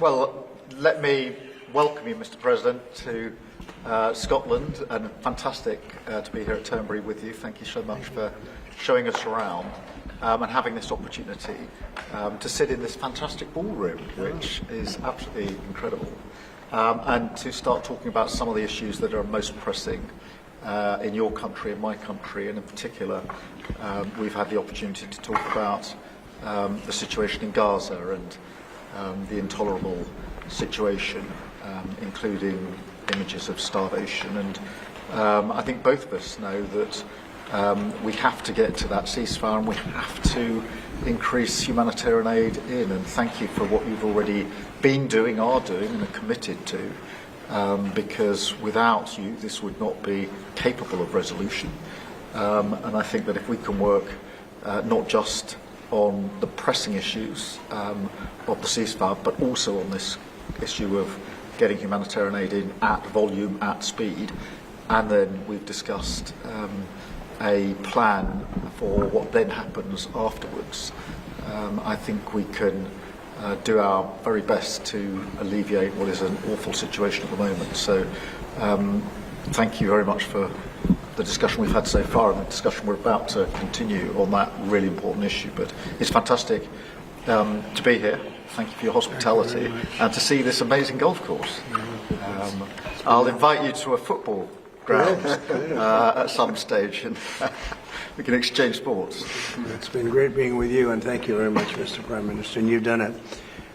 Well, let me welcome you, Mr. President, to Scotland, and fantastic to be here at Turnberry with you. Thank you so much for showing us around and having this opportunity to sit in this fantastic ballroom, which is absolutely incredible, and to start talking about some of the issues that are most pressing in your country and my country, and in particular, we've had the opportunity to talk about the situation in Gaza and the intolerable situation, including images of starvation. And I think both of us know that we have to get to that ceasefire, and we have to increase humanitarian aid in. And thank you for what you've already been doing, are doing, and are committed to, because without you, this would not be capable of resolution. And I think that if we can work not just on the pressing issues of the ceasefire, but also on this issue of getting humanitarian aid in at volume, at speed, and then we've discussed a plan for what then happens afterwards. I think we can do our very best to alleviate what is an awful situation at the moment. So thank you very much for the discussion we've had so far and the discussion we're about to continue on that really important issue. But it's fantastic to be here. Thank you for your hospitality and to see this amazing golf course. I'll invite you to a football ground at some stage, and we can exchange sports. It's been great being with you, and thank you very much, Mr. Prime Minister. And you've done a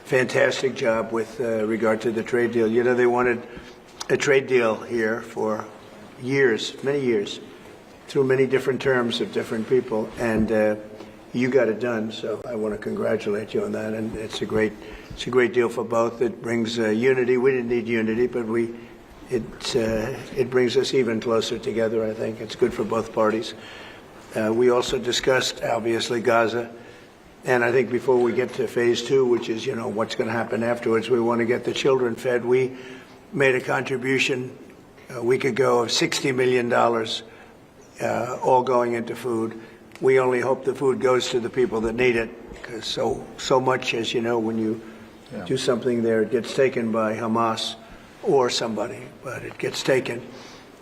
fantastic job with regard to the trade deal. You know, they wanted a trade deal here for years, many years, through many different terms of different people, and you got it done. So I want to congratulate you on that, and it's a great deal for both. It brings unity. We didn't need unity, but it brings us even closer together. I think it's good for both parties. We also discussed obviously Gaza, and I think before we get to phase 2, which is what's going to happen afterwards, we want to get the children fed. We made a contribution a week ago of $60 million, all going into food. We only hope the food goes to the people that need it, because so much, as you know, when you do something there, it gets taken by Hamas or somebody, but it gets taken.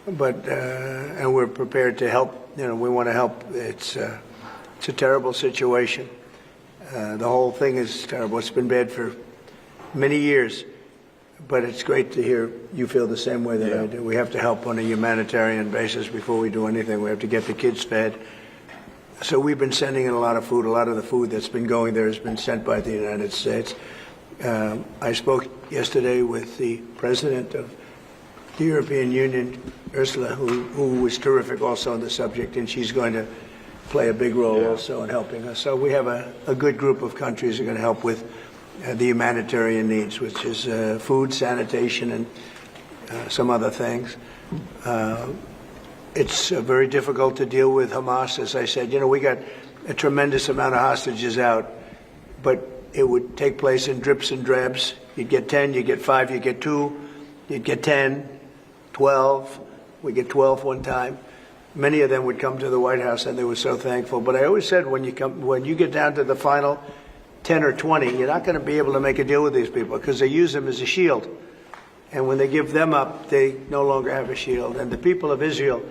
But and we're prepared to help. We want to help. It's a terrible situation. The whole thing is terrible. It's been bad for many years. But it's great to hear you feel the same way that I do. We have to help on a humanitarian basis before we do anything. We have to get the kids fed. So we've been sending in a lot of food. A lot of the food that's been going there has been sent by the United States. I spoke yesterday with the president of the European Union, Ursula, who was terrific also on the subject, and she's going to play a big role also in helping us. So we have a good group of countries that are going to help with the humanitarian needs, which is food, sanitation, and some other things. It's very difficult to deal with Hamas, as I said. We got a tremendous amount of hostages out, but it would take place in drips and drabs. You'd get 10, you get 5, you get 2, you'd get 10, 12. We get 12 one time. Many of them would come to the White House, and they were so thankful. But I always said, when you get down to the final 10 or 20, you're not going to be able to make a deal with these people, because they use them as a shield. And when they give them up, they no longer have a shield. And the people of Israel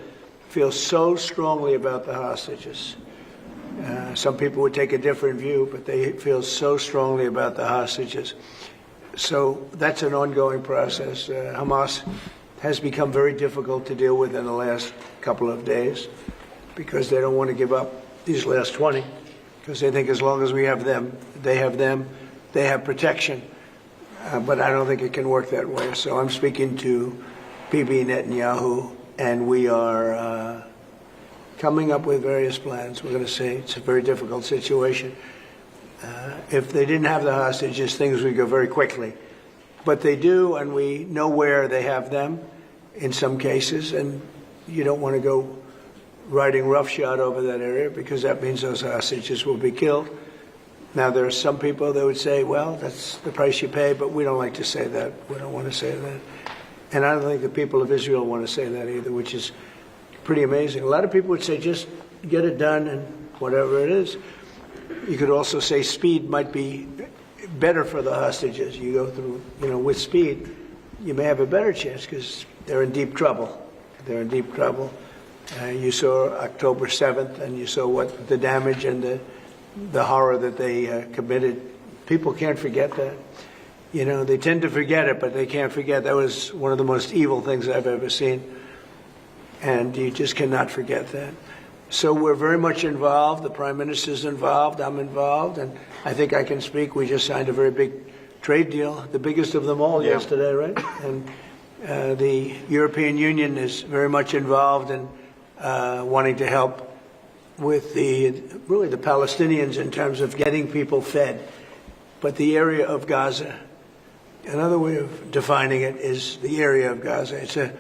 feel so strongly about the hostages. Some people would take a different view, but they feel so strongly about the hostages. So that's an ongoing process. Hamas has become very difficult to deal with in the last couple of days, because they don't want to give up these last 20. Because they think as long as we have them, they have protection. But I don't think it can work that way. So I'm speaking to Bibi Netanyahu, and we are coming up with various plans. We're going to say it's a very difficult situation. If they didn't have the hostages, things would go very quickly. But they do, and we know where they have them in some cases, and you don't want to go riding roughshod over that area, because that means those hostages will be killed. Now, there are some people that would say, well, that's the price you pay, but we don't like to say that. We don't want to say that. And I don't think the people of Israel want to say that either, which is pretty amazing. A lot of people would say, just get it done and whatever it is. You could also say speed might be better for the hostages. You go through, with speed, you may have a better chance because they're in deep trouble. They're in deep trouble. You saw October 7th, and you saw what the damage and the horror that they committed. People can't forget that. They tend to forget it, but they can't forget. That was one of the most evil things I've ever seen. And you just cannot forget that. So we're very much involved. The Prime Minister's involved. I'm involved. And I think I can speak. We just signed a very big trade deal, the biggest of them all yesterday, right? And the European Union is very much involved in wanting to help with the Palestinians in terms of getting people fed. But the area of Gaza, another way of defining it is the area of Gaza.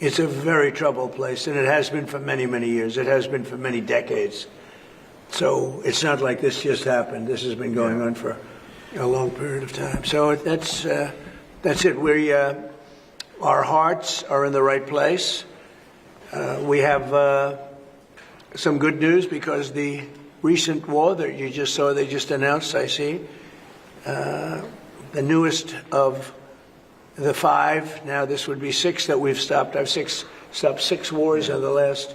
It's a very troubled place, and it has been for many, many years. It has been for many decades. So it's not like this just happened. This has been going on for a long period of time. So that's it. Our hearts are in the right place. We have some good news because the recent war that you just saw, they just announced, I see, the newest of the 5, now this would be 6 that we've stopped. I've stopped 6 wars in the last,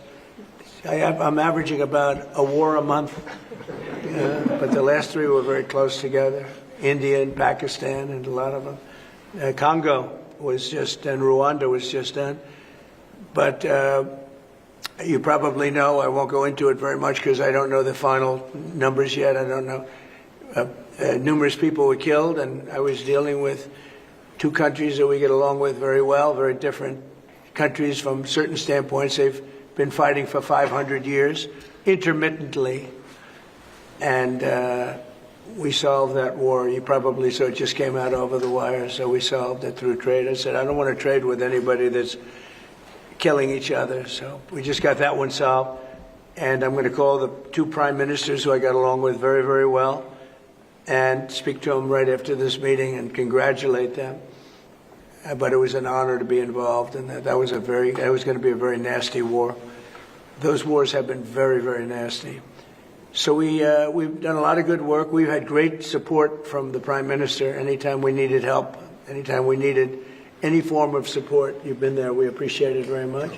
I'm averaging about a war a month, but the last 3 were very close together. India and Pakistan and a lot of them. Congo was just done, Rwanda was just done. But you probably know, I won't go into it very much because I don't know the final numbers yet. I don't know. Numerous people were killed, and I was dealing with 2 countries that we get along with very well, very different countries from certain standpoints. They've been fighting for 500 years, intermittently, and we solved that war. You probably saw it just came out over the wire, so we solved it through trade. I said, I don't want to trade with anybody that's killing each other, so we just got that one solved. And I'm going to call the 2 prime ministers who I got along with very, very well and speak to them right after this meeting and congratulate them. But it was an honor to be involved in that. That was going to be a very nasty war. Those wars have been very, very nasty. So we've done a lot of good work. We've had great support from the Prime Minister. Anytime we needed help, anytime we needed any form of support, you've been there. We appreciate it very much.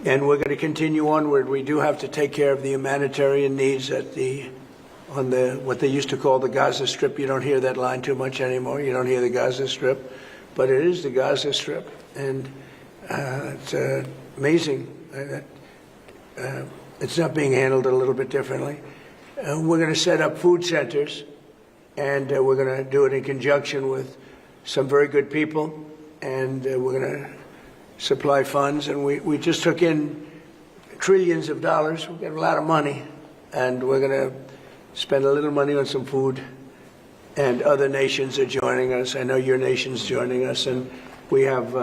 And we're going to continue onward. We do have to take care of the humanitarian needs on what they used to call the Gaza Strip. You don't hear that line too much anymore. You don't hear the Gaza Strip, but it is the Gaza Strip, and it's amazing that it's not being handled a little bit differently. We're going to set up food centers, and we're going to do it in conjunction with some very good people, and we're going to supply funds. And we just took in trillions of dollars. We got a lot of money, and we're going to spend a little money on some food. And other nations are joining us. I know your nation's joining us, and we have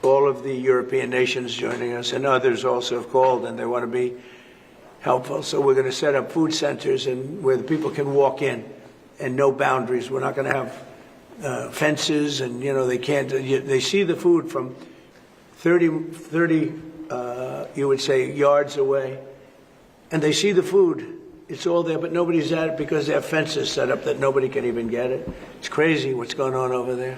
all of the European nations joining us, and others also have called, and they want to be helpful. So we're going to set up food centers and where the people can walk in and no boundaries. We're not going to have fences, and they can't. They see the food from 30 you would say yards away, and they see the food. It's all there, but nobody's at it because they have fences set up that nobody can even get it. It's crazy what's going on over there.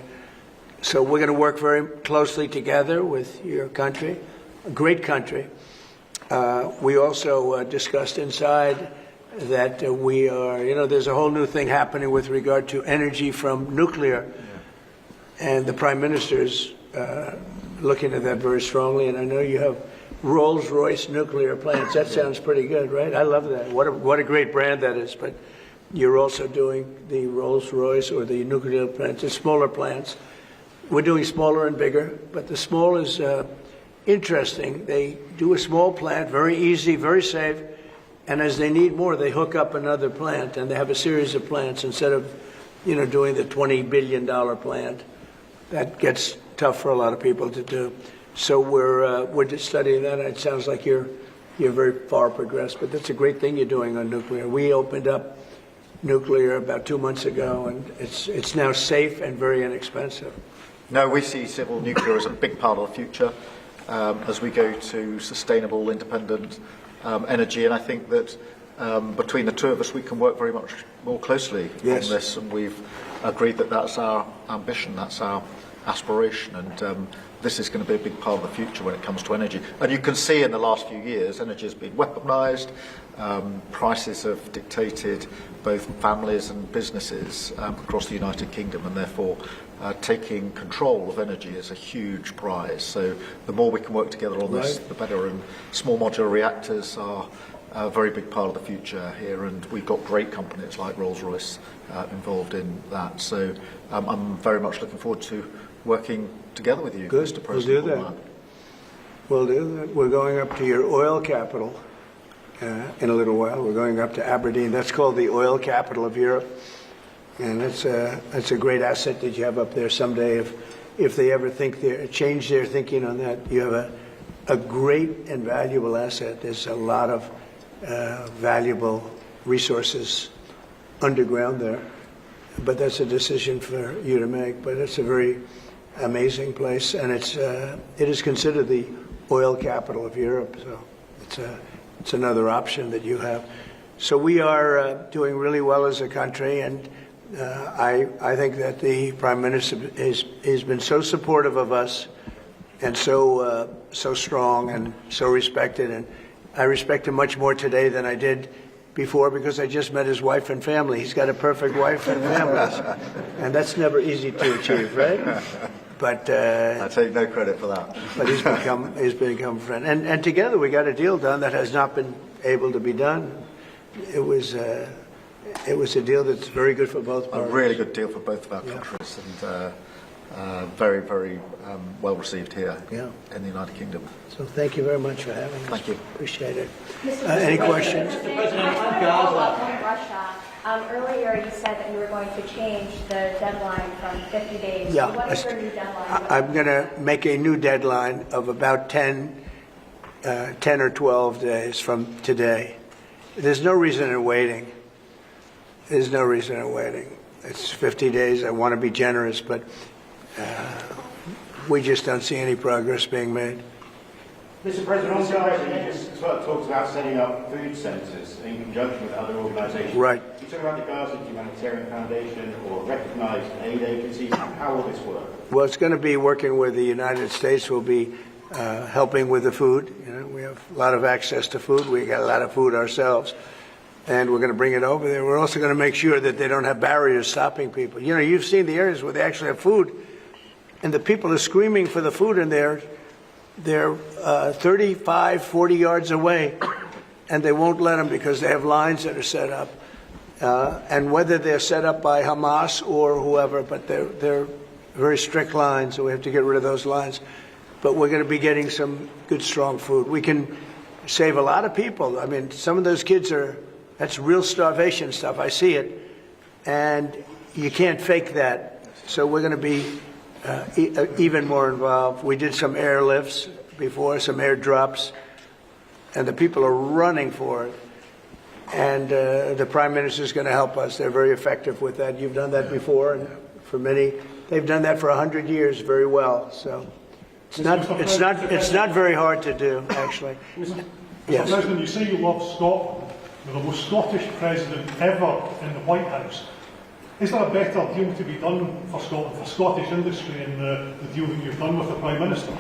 So we're going to work very closely together with your country, a great country. We also discussed inside that we are, there's a whole new thing happening with regard to energy from nuclear. And the Prime Minister's looking at that very strongly, and I know you have Rolls-Royce nuclear plants. That sounds pretty good, right? I love that. What a great brand that is. But you're also doing the Rolls-Royce or the nuclear plants, the smaller plants. We're doing smaller and bigger, but the small is interesting. They do a small plant, very easy, very safe, and as they need more, they hook up another plant, and they have a series of plants instead of, doing the $20 billion plant. That gets tough for a lot of people to do. So we're just studying that. It sounds like you're very far progressed, but that's a great thing you're doing on nuclear. We opened up nuclear about 2 months ago, and it's now safe and very inexpensive. No, we see civil nuclear as a big part of the future as we go to sustainable, independent energy, and I think that between the two of us, we can work very much more closely Yes. on this, and we've agreed that that's our ambition, that's our aspiration, and this is going to be a big part of the future when it comes to energy. And you can see in the last few years, energy has been weaponised, prices have dictated both families and businesses across the United Kingdom, and therefore taking control of energy is a huge prize. So the more we can work together on this, the better, and small modular reactors are a very big part of the future here, and we've got great companies like Rolls-Royce involved in that. So I'm very much looking forward to working together with you, Good. Mr. President. We'll do that. We'll do that. We're going up to your oil capital in a little while. We're going up to Aberdeen. That's called the oil capital of Europe, and that's a great asset that you have up there someday. If they ever change their thinking on that, you have a great and valuable asset. There's a lot of valuable resources underground there, but that's a decision for you to make. But it's a very amazing place, and it is considered the oil capital of Europe. So it's another option that you have. So we are doing really well as a country, and I think that the Prime Minister has been so supportive of us, and so strong and so respected, and I respect him much more today than I did before, because I just met his wife and family. He's got a perfect wife and family, and that's never easy to achieve, right? But I take no credit for that. But he's become a friend, and together we got a deal done that has not been able to be done. It was a deal that's very good for both parties. A really good deal for both of our countries, and very, very well received here in the United Kingdom. So thank you very much for having us. Thank you. Appreciate it. Any questions? Mr. President, on Gaza. Russia. Earlier you said that you were going to change the deadline from 50 days. Yeah. So what is your new deadline? I'm going to make a new deadline of about 10 or 12 days from today. There's no reason in waiting. There's no reason in waiting. It's 50 days. I want to be generous, but we just don't see any progress being made. Mr. President, on Gaza, you just talked about setting up food centres in conjunction with other organisations. Right. You talk about the Gaza Humanitarian Foundation or recognised aid agencies. How will this work? Well, it's going to be working with the United States. Will be helping with the food. You know, we have a lot of access to food. We got a lot of food ourselves, and we're going to bring it over there. We're also going to make sure that they don't have barriers stopping people. You know, you've seen the areas where they actually have food, and the people are screaming for the food, and they're 35, 40 yards away, and they won't let them because they have lines that are set up. And whether they're set up by Hamas or whoever, but they're very strict lines, so we have to get rid of those lines. But we're going to be getting some good, strong food. We can save a lot of people. I mean, some of those kids that's real starvation stuff. I see it. And you can't fake that. So we're going to be even more involved. We did some airlifts before, some airdrops, and the people are running for it. And the Prime Minister is going to help us. They're very effective with that. You've done that before, and for many, they've done that for 100 years very well. So it's not very hard to do, actually. Mr. Yes. President, you say you love Scotland. You're the most Scottish president ever in the White House. Is there a better deal to be done for Scotland, for Scottish industry, in the deal that you've done with the Prime Minister?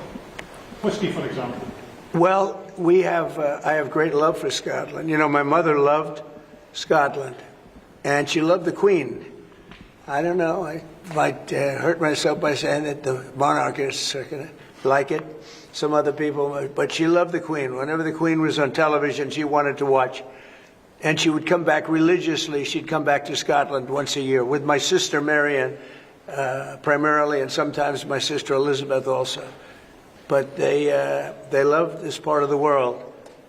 Whisky, for example. Well, I have great love for Scotland. You know, my mother loved Scotland, and she loved the Queen. I don't know, I might hurt myself by saying that the monarchists are going to like it, some other people, but she loved the Queen. Whenever the Queen was on television, she wanted to watch. And she would come back religiously. She'd come back to Scotland once a year with my sister Marianne, primarily, and sometimes my sister Elizabeth also. But they love this part of the world.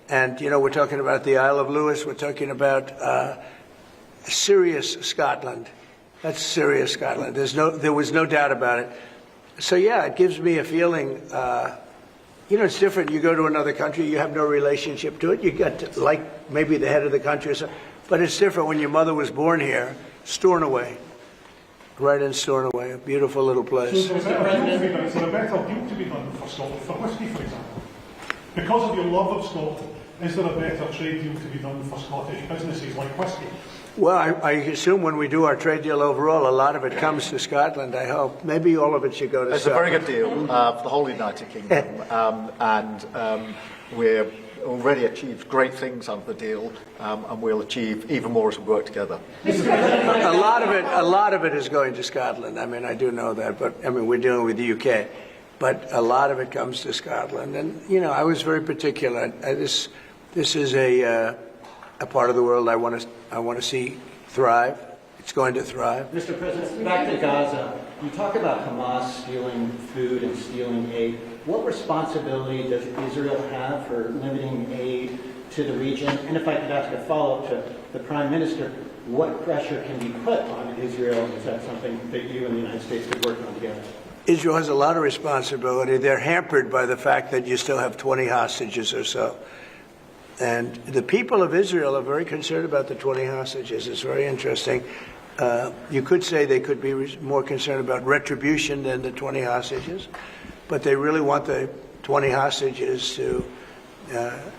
And, you know, we're talking about the Isle of Lewis. We're talking about serious Scotland. That's serious Scotland. There was no doubt about it. So, yeah, it gives me a feeling, you know, it's different. You go to another country, you have no relationship to it. You got to like maybe the head of the country or something. But it's different when your mother was born here, Stornoway. Right in Stornoway, a beautiful little place. So is there a better deal to be done for Scotland, for whisky, for example? Because of your love of Scotland, is there a better trade deal to be done for Scottish businesses like whisky? Well, I assume when we do our trade deal overall, a lot of it comes to Scotland, I hope. Maybe all of it should go to It's a Scotland. very good deal for the whole United Kingdom, and we're already achieved great things under the deal, and we'll achieve even more as we work together. A lot of it is going to Scotland. I mean, I do know that, but I mean, we're dealing with the UK, but a lot of it comes to Scotland. And you know, I was very particular. This is a part of the world I want to see thrive. It's going to thrive. Mr. President, back to Gaza. You talk about Hamas stealing food and stealing aid. What responsibility does Israel have for limiting aid to the region? And if I could ask a follow-up to the Prime Minister, what pressure can be put on Israel? Is that something that you and the United States could work on together? Israel has a lot of responsibility. They're hampered by the fact that you still have 20 hostages or so. And the people of Israel are very concerned about the 20 hostages. It's very interesting. You could say they could be more concerned about retribution than the 20 hostages, but they really want the 20 hostages to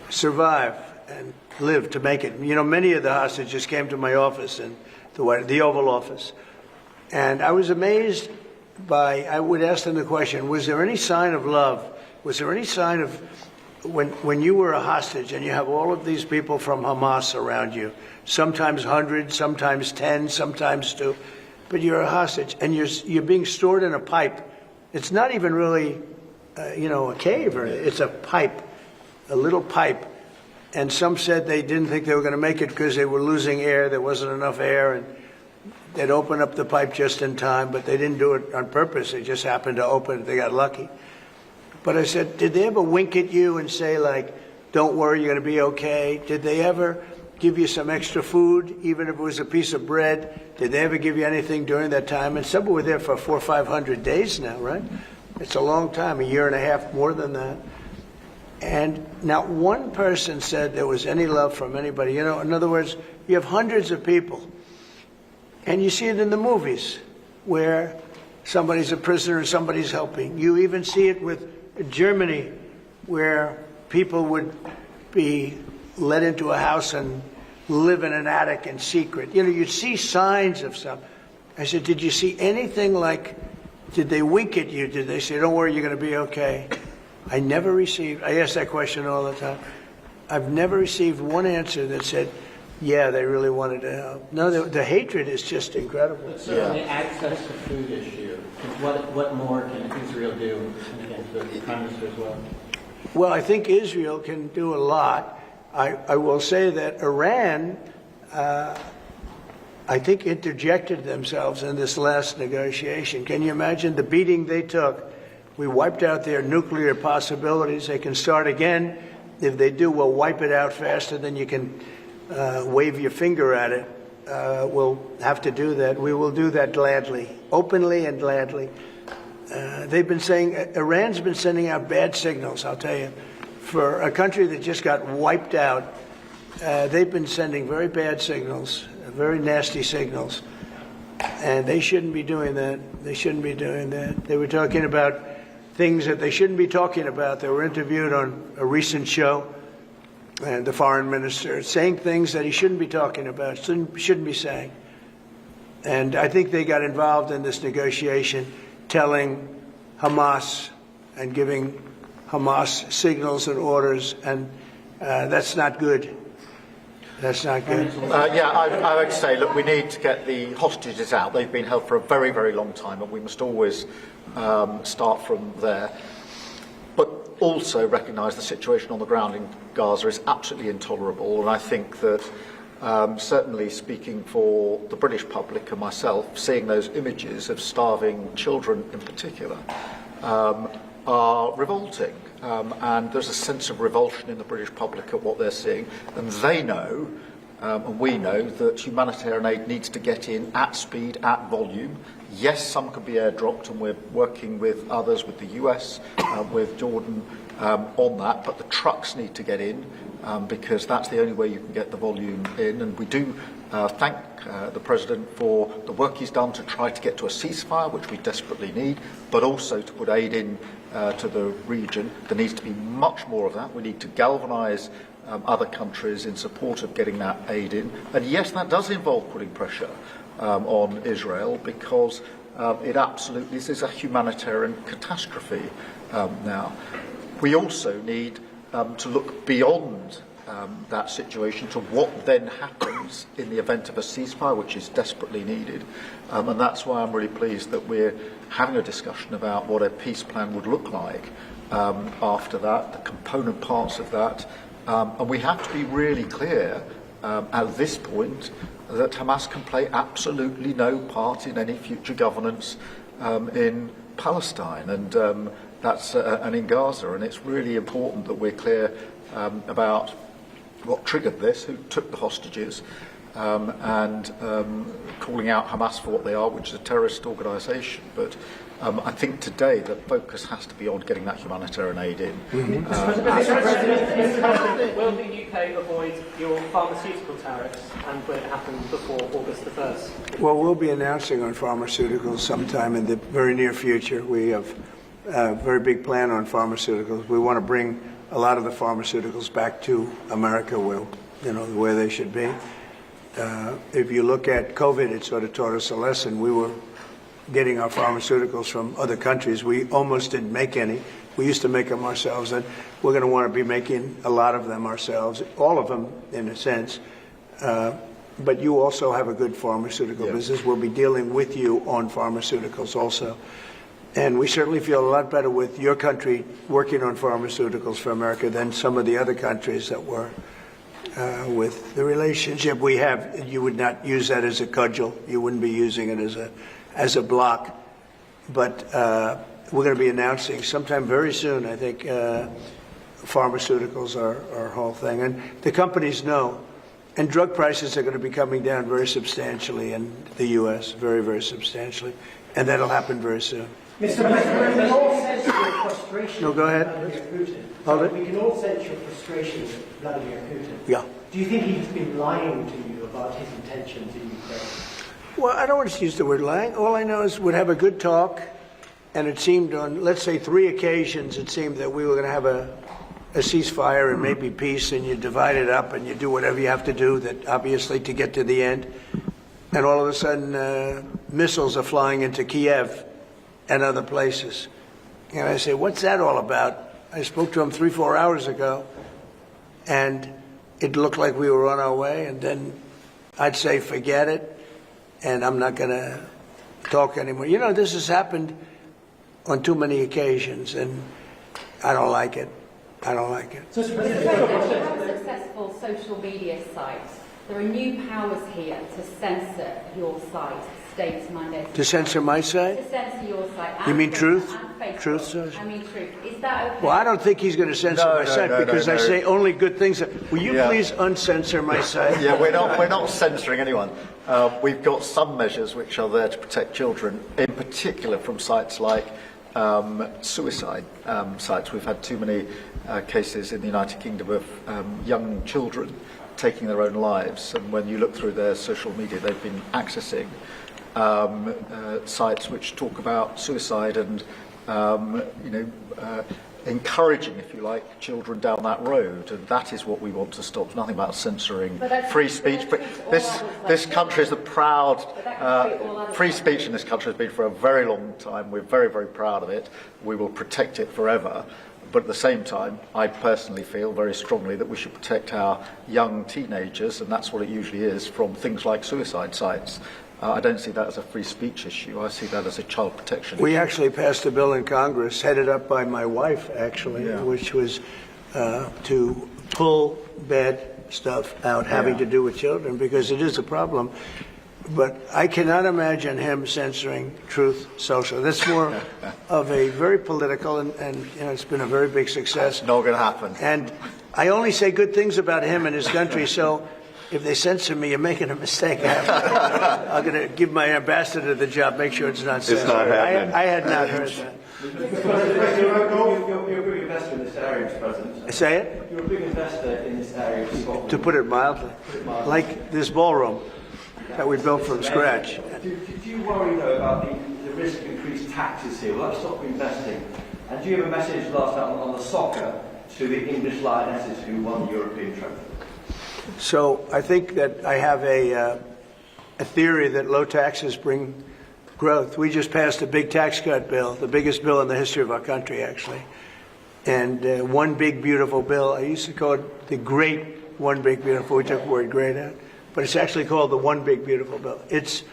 survive and live, to make it. You know, many of the hostages came to my office, in the Oval Office, and I was amazed by, I would ask them the question, was there any sign of love? Was there any sign of, when you were a hostage and you have all of these people from Hamas around you, sometimes 100, sometimes 10, sometimes 2, but you're a hostage and you're being stored in a pipe. It's not even really, a cave, or it's a pipe, a little pipe. And some said they didn't think they were going to make it because they were losing air. There wasn't enough air, and they'd open up the pipe just in time, but they didn't do it on purpose. They just happened to open it. They got lucky. But I said, did they ever wink at you and say, like, don't worry, you're going to be okay? Did they ever give you some extra food, even if it was a piece of bread? Did they ever give you anything during that time? And some were there for 400 or 500 days now, right? It's a long time, a year and a half, more than that. And not one person said there was any love from anybody. You know, in other words, you have hundreds of people, and you see it in the movies where somebody's a prisoner and somebody's helping. You even see it with Germany, where people would be let into a house and live in an attic in secret. You know, you'd see signs of some. I said, did you see anything like, did they wink at you? Did they say, don't worry, you're going to be okay? I ask that question all the time. I've never received one answer that said, yeah, they really wanted to help. No, the hatred is just incredible. But so on the access to food issue, what more can Israel do? And again, to the Prime Minister as well. Well, I think Israel can do a lot. I will say that Iran, I think, interjected themselves in this last negotiation. Can you imagine the beating they took? We wiped out their nuclear possibilities. They can start again. If they do, we'll wipe it out faster than you can wave your finger at it. We'll have to do that. We will do that gladly, openly and gladly. They've been saying, Iran's been sending out bad signals, I'll tell you. For a country that just got wiped out, they've been sending very bad signals, very nasty signals. And they shouldn't be doing that. They shouldn't be doing that. They were talking about things that they shouldn't be talking about. They were interviewed on a recent show, and the foreign minister saying things that he shouldn't be talking about, shouldn't be saying. And I think they got involved in this negotiation, telling Hamas and giving Hamas signals and orders, and that's not good. That's not good. I would say, look, we need to get the hostages out. They've been held for a very, very long time, and we must always start from there. But also recognise the situation on the ground in Gaza is absolutely intolerable, and I think that certainly speaking for the British public and myself, seeing those images of starving children in particular are revolting. And there's a sense of revulsion in the British public at what they're seeing. And they know, and we know, that humanitarian aid needs to get in at speed, at volume. Yes, some can be airdropped, and we're working with others, with the US, with Jordan, on that. But the trucks need to get in, because that's the only way you can get the volume in. And we do thank the President for the work he's done to try to get to a ceasefire, which we desperately need, but also to put aid in to the region. There needs to be much more of that. We need to galvanise other countries in support of getting that aid in. And yes, that does involve putting pressure on Israel, because it absolutely is a humanitarian catastrophe now. We also need to look beyond that situation to what then happens in the event of a ceasefire, which is desperately needed. And that's why I'm really pleased that we're having a discussion about what a peace plan would look like after that, the component parts of that. And we have to be really clear at this point that Hamas can play absolutely no part in any future governance in Palestine and and in Gaza. And it's really important that we're clear about what triggered this, who took the hostages, and calling out Hamas for what they are, which is a terrorist organisation. But I think today the focus has to be on getting that humanitarian aid in. Mr. President, will the UK avoid your pharmaceutical tariffs, and will it happen before August the 1st? Well, we'll be announcing on pharmaceuticals sometime in the very near future. We have a very big plan on pharmaceuticals. We want to bring a lot of the pharmaceuticals back to America, where they should be. If you look at COVID, it sort of taught us a lesson. We were getting our pharmaceuticals from other countries. We almost didn't make any. We used to make them ourselves, and we're going to want to be making a lot of them ourselves, all of them in a sense. But you also have a good pharmaceutical business. We'll be dealing with you on pharmaceuticals also. And we certainly feel a lot better with your country working on pharmaceuticals for America than some of the other countries that were with the relationship we have. You would not use that as a cudgel. You wouldn't be using it as a block. But we're going to be announcing sometime very soon, I think, pharmaceuticals are our whole thing. And the companies know. And drug prices are going to be coming down very substantially in the U.S., very, very substantially. And that'll happen very soon. Mr. President, we can all sense your frustration No, go ahead. with Vladimir Putin. Hold it. We can all sense your frustration with Vladimir Putin. Yeah. Do you think he's been lying to you about his intentions in Ukraine? Well, I don't want to use the word lying. All I know is we'd have a good talk, and it seemed on, let's say, 3 occasions, it seemed that we were going to have a ceasefire and maybe peace, and you divide it up and you do whatever you have to do, that obviously to get to the end. And all of a sudden, missiles are flying into Kiev and other places. And I say, what's that all about? I spoke to him 3-4 hours ago, and it looked like we were on our way, and then I'd say, forget it, and I'm not going to talk anymore. You know, this has happened on too many occasions, and I don't like it. I don't like it. Mr. President, you have a successful social media site. There are new powers here to censor your site, state mandate. To censor my site? To censor your site. You mean Truth? And Facebook. Truth Social? I mean Truth. Is that okay? Well, I don't think he's going to censor my site because I say only good things. Will you please uncensor my site? Yeah, we're not censoring anyone. We've got some measures which are there to protect children, in particular from sites like suicide sites. We've had too many cases in the United Kingdom of young children taking their own lives, and when you look through their social media, they've been accessing sites which talk about suicide and encouraging, if you like, children down that road, and that is what we want to stop. It's nothing about censoring free speech. But this country is a proud free speech in this country has been for a very long time. We're very, very proud of it. We will protect it forever. But at the same time, I personally feel very strongly that we should protect our young teenagers, and that's what it usually is, from things like suicide sites. I don't see that as a free speech issue. I see that as a child protection issue. We actually passed a bill in Congress, headed up by my wife, actually, which was to pull bad stuff out having to do with children, because it is a problem. But I cannot imagine him censoring Truth Social. That's more of a very political, and it's been a very big success. Not going to happen. And I only say good things about him and his country, so if they censor me, you're making a mistake. I'm going to give my ambassador the job, make sure it's not censored. It's not happening. I had not heard that. You're a big investor in this area, Mr. President. Say it? You're a big investor in this area of Scotland. To put it mildly. Like this ballroom. that we built from scratch. Do you worry, though, about the risk of increased taxes here? Will that stop investing? And do you have a message last night on the soccer to the English Lionesses who won the European trophy? So I think that I have a theory that low taxes bring growth. We just passed a big tax cut bill, the biggest bill in the history of our country, actually. And one big, beautiful bill. I used to call it the great one big, beautiful. We took the word great out. But it's actually called the one big, beautiful bill. It's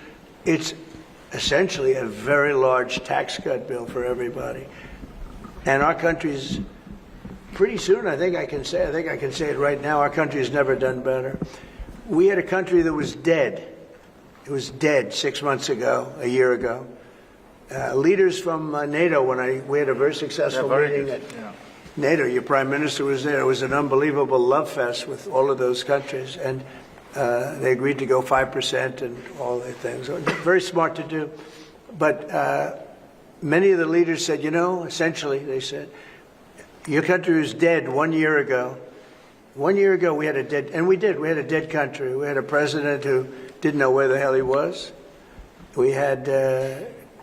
essentially a very large tax cut bill for everybody. And our country's pretty soon, I think I can say it right now, our country's never done better. We had a country that was dead. It was dead 6 months ago, a year ago. Leaders from NATO, we had a very successful meeting at NATO. Your prime minister was there. It was an unbelievable love fest with all of those countries. And they agreed to go 5% and all the things. Very smart to do. But many of the leaders said, essentially, they said, your country was dead 1 year ago. 1 year ago, we had a dead, and we did. We had a dead country. We had a president who didn't know where the hell he was. We had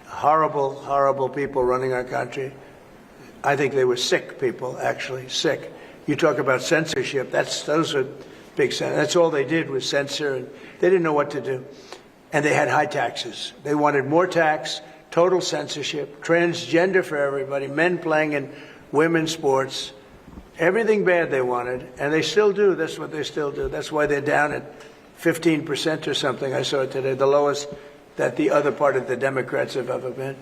horrible, horrible people running our country. I think they were sick people, actually, sick. You talk about censorship. Those are big. That's all they did was censor, and they didn't know what to do. And they had high taxes. They wanted more tax, total censorship, transgender for everybody, men playing in women's sports, everything bad they wanted, and they still do. That's what they still do. That's why they're down at 15% or something. I saw it today, the lowest that the other part of the Democrats have ever been.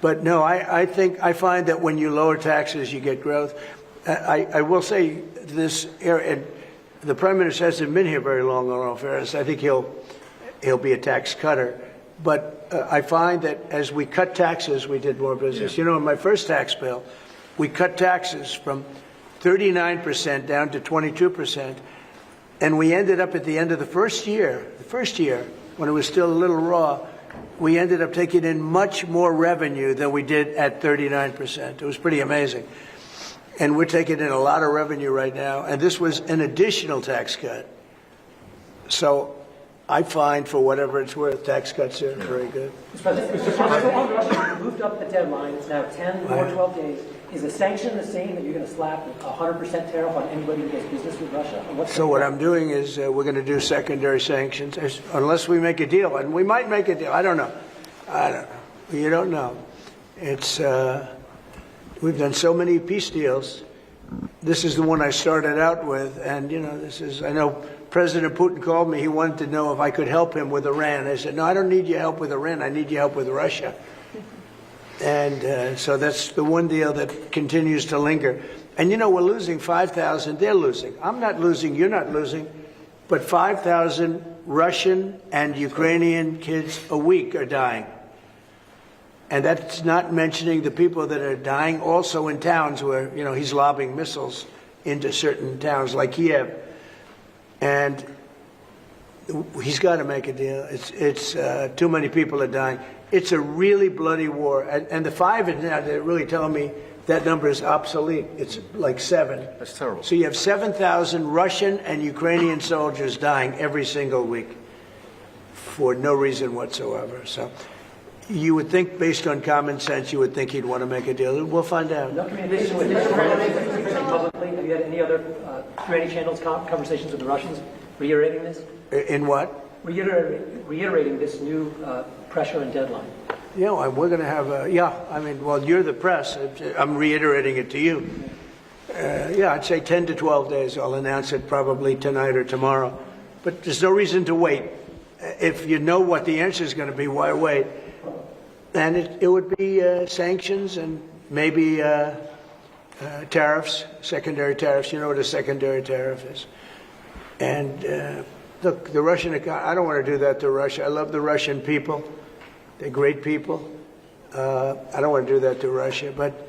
But no, I find that when you lower taxes, you get growth. I will say this, and the Prime Minister hasn't been here very long, in all fairness. I think he'll be a tax cutter. But I find that as we cut taxes, we did more business. In my first tax bill, we cut taxes from 39% down to 22%. And we ended up at the end of the first year, when it was still a little raw, we ended up taking in much more revenue than we did at 39%. It was pretty amazing. And we're taking in a lot of revenue right now. And this was an additional tax cut. So I find, for whatever it's worth, tax cuts are very good. Mr. President, you moved up the deadline. It's now 10 or 12 days. Is the sanction the same, that you're going to slap a 100% tariff on anybody who does business with Russia? So what I'm doing is we're going to do secondary sanctions, unless we make a deal. And we might make a deal. I don't know. You don't know. It's we've done so many peace deals. This is the one I started out with. And, I know President Putin called me. He wanted to know if I could help him with Iran. I said, no, I don't need your help with Iran. I need your help with Russia. And so that's the one deal that continues to linger. And, we're losing 5,000. They're losing. I'm not losing. You're not losing. But 5,000 Russian and Ukrainian kids a week are dying. And that's not mentioning the people that are dying also in towns where, he's lobbing missiles into certain towns like Kiev. And he's got to make a deal. It's too many people are dying. It's a really bloody war. And the 5 is now, they're really telling me that number is obsolete. It's like 7. That's terrible. So you have 7,000 Russian and Ukrainian soldiers dying every single week for no reason whatsoever. So you would think, based on common sense, you would think he'd want to make a deal. We'll find out. No communication with Israel publicly. Have you had any other channels conversations with the Russians reiterating this? In what? Reiterating this new pressure and deadline. We're going to have you're the press. I'm reiterating it to you. I'd say 10 to 12 days. I'll announce it probably tonight or tomorrow. But there's no reason to wait. If you know what the answer is going to be, why wait? And it would be sanctions and maybe tariffs, secondary tariffs. You know what a secondary tariff is. And look, the Russian economy, I don't want to do that to Russia. I love the Russian people. They're great people. I don't want to do that to Russia. But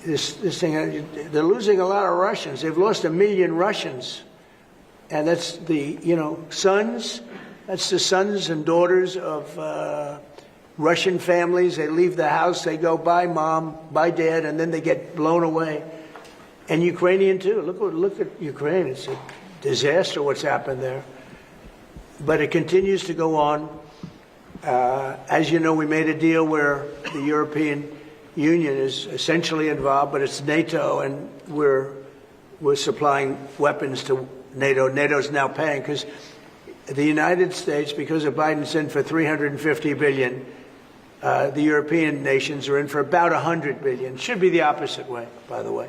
this thing, they're losing a lot of Russians. They've lost 1 million Russians. And that's the, sons. That's the sons and daughters of Russian families. They leave the house. They go, bye, Mom, bye, Dad, and then they get blown away. And Ukrainian, too. Look at Ukraine. It's a disaster what's happened there. but it continues to go on. As you know, we made a deal where the European Union is essentially involved, but it's NATO, and we're supplying weapons to NATO. NATO's now paying because the United States, because of Biden's in for $350 billion, the European nations are in for about $100 billion. Should be the opposite way, by the way,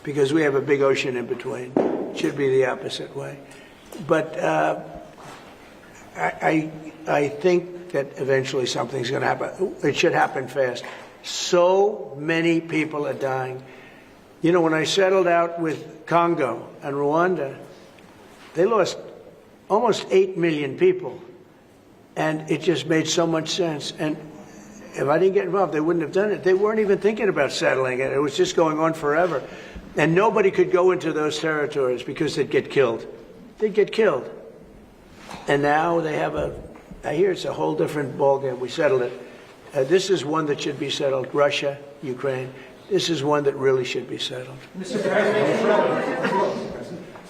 because we have a big ocean in between. Should be the opposite way. But I think that eventually something's going to happen. It should happen fast. So many people are dying. You know, when I settled out with Congo and Rwanda, they lost almost 8 million people. And it just made so much sense. And if I didn't get involved, they wouldn't have done it. They weren't even thinking about settling it. It was just going on forever. And nobody could go into those territories because they'd get killed. They'd get killed. And now they have I hear it's a whole different ballgame. We settled it. This is one that should be settled. Russia, Ukraine. This is one that really should be settled. Mr. President,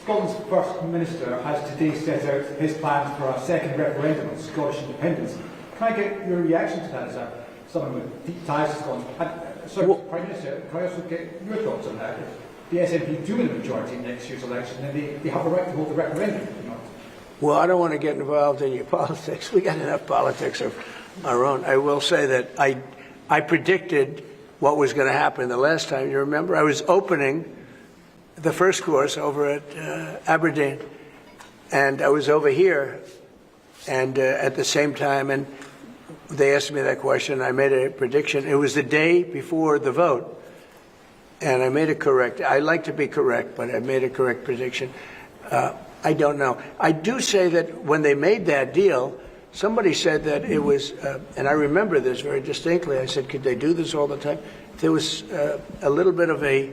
Scotland's First Minister has today set out his plans for a second referendum on Scottish independence. Can I get your reaction to that as someone with deep ties to Scotland? And, Prime Minister, can I also get your thoughts on that? If the SNP do win the majority in next year's election, then they have a right to hold a referendum. Well, I don't want to get involved in your politics. We got enough politics of our own. I will say that I predicted what was going to happen the last time. You remember, I was opening the first course over at Aberdeen, and I was over here, and at the same time, and they asked me that question. I made a prediction. It was the day before the vote, and I made it correct. I like to be correct, but I made a correct prediction. I don't know. I do say that when they made that deal, somebody said that it was, and I remember this very distinctly. I said, could they do this all the time? There was a little bit of a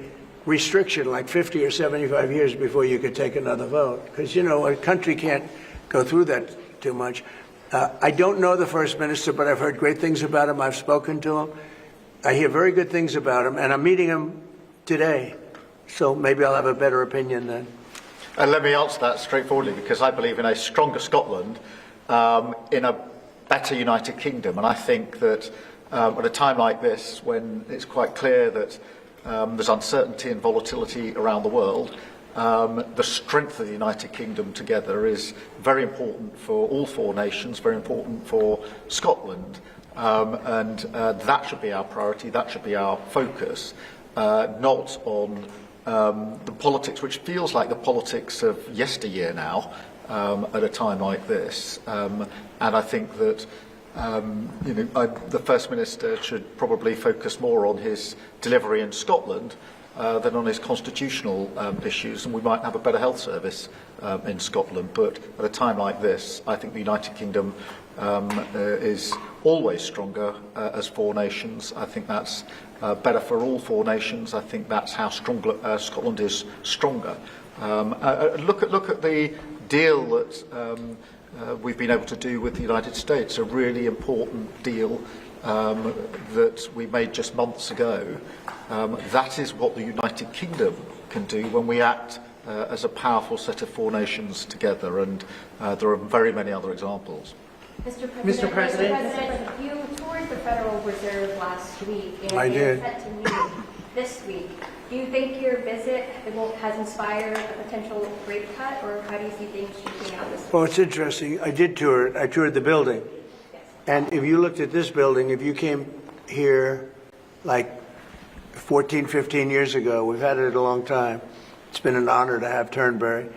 restriction, like 50 or 75 years before you could take another vote. Because, you know, a country can't go through that too much. I don't know the First Minister, but I've heard great things about him. I've spoken to him. I hear very good things about him, and I'm meeting him today. So maybe I'll have a better opinion then. And let me answer that straightforwardly, because I believe in a stronger Scotland, in a better United Kingdom. And I think that at a time like this, when it's quite clear that there's uncertainty and volatility around the world, the strength of the United Kingdom together is very important for all four nations, very important for Scotland. And that should be our priority, that should be our focus, not on the politics, which feels like the politics of yesteryear now, at a time like this. And I think that the First Minister should probably focus more on his delivery in Scotland than on his constitutional issues, and we might have a better health service in Scotland. But at a time like this, I think the United Kingdom is always stronger as four nations. I think that's better for all four nations. I think that's how Scotland is stronger. Look at the deal that we've been able to do with the United States, a really important deal that we made just months ago. That is what the United Kingdom can do when we act as a powerful set of four nations together, and there are very many other examples. Mr. President, you toured the Federal Reserve last week, and I did. you're set to meet this week. Do you think your visit has inspired a potential rate cut, or how do you see things shaking out this week? Well, it's interesting. I did tour it. I toured the building. Yes. And if you looked at this building, if you came here like 14, 15 years ago, we've had it a long time. It's been an honor to have Turnberry.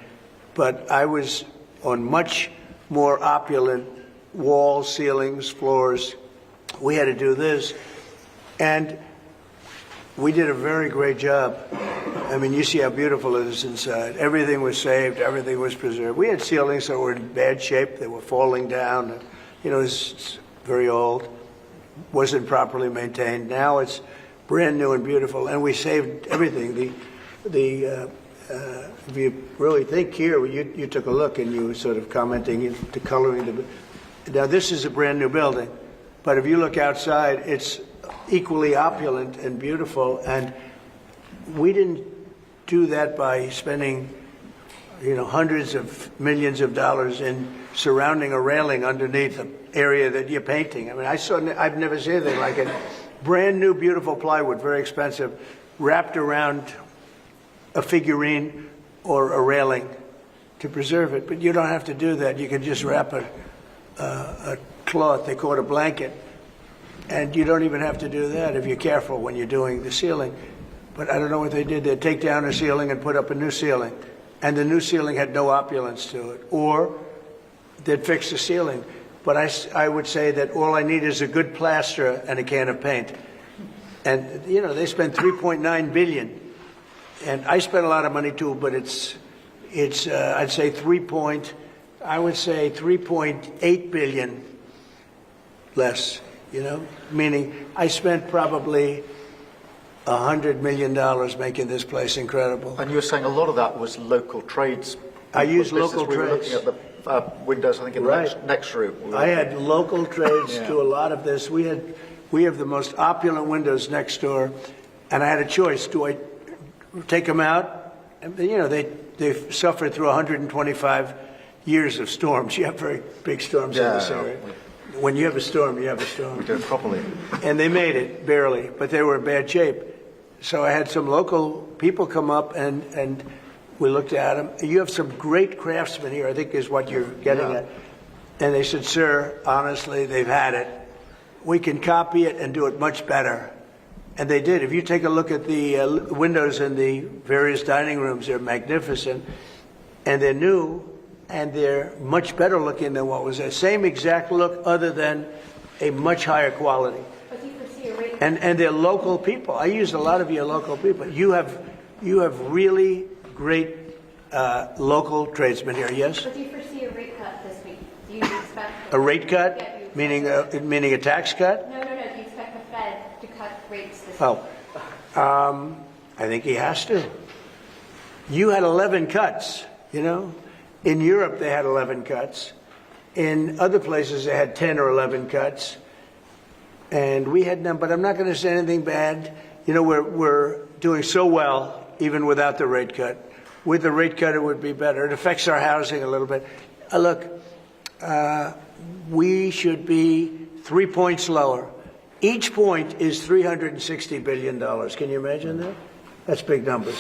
But I was on much more opulent walls, ceilings, floors. We had to do this. And we did a very great job. I mean, you see how beautiful it is inside. Everything was saved. Everything was preserved. We had ceilings that were in bad shape. They were falling down. You know, it's very old. Wasn't properly maintained. Now it's brand new and beautiful. And we saved everything. If you really think here, you took a look and you were sort of commenting the coloring. Now, this is a brand new building. But if you look outside, it's equally opulent and beautiful, and we didn't do that by spending hundreds of millions of dollars in surrounding a railing underneath the area that you're painting. I mean, I've never seen anything like it. Brand new, beautiful plywood, very expensive, wrapped around a figurine or a railing to preserve it. But you don't have to do that. You can just wrap a cloth, they call it a blanket, and you don't even have to do that if you're careful when you're doing the ceiling. But I don't know what they did. They'd take down a ceiling and put up a new ceiling, and the new ceiling had no opulence to it. Or they'd fix the ceiling. But I would say that all I need is a good plaster and a can of paint. And, they spent $3.9 billion. And I spent a lot of money too, but it's I'd say 3.8 billion less, meaning I spent probably $100 million making this place incredible. And you were saying a lot of that was local trades. I used local We were trades. looking at the windows, I think, in the next room. I had local trades do a lot of this. We have the most opulent windows next door, and I had a choice. Do I take them out? And, they've suffered through 125 years of storms. You have very big storms in this area. When you have a storm, you have a storm. We do it properly. And they made it, barely, but they were in bad shape. So I had some local people come up and we looked at them. You have some great craftsmen here, I think is what you're getting at. And they said, sir, honestly, they've had it. We can copy it and do it much better. And they did. If you take a look at the windows in the various dining rooms, they're magnificent. And they're new, and they're much better looking than what was there. Same exact look, other than a much higher quality. But do you foresee a rate? And they're local people. I use a lot of your local people. You have really great local tradesmen here, yes? But do you foresee a rate cut this week? Do you expect A rate cut? Yeah, you Meaning a tax cut? No. Do you expect the Fed to cut rates this week? Oh, I think he has to. You had 11 cuts, In Europe, they had 11 cuts. In other places, they had 10 or 11 cuts. And we had none, but I'm not going to say anything bad. We're doing so well, even without the rate cut. With the rate cut, it would be better. It affects our housing a little bit. Look, we should be 3 points lower. Each point is $360 billion. Can you imagine that? That's big numbers.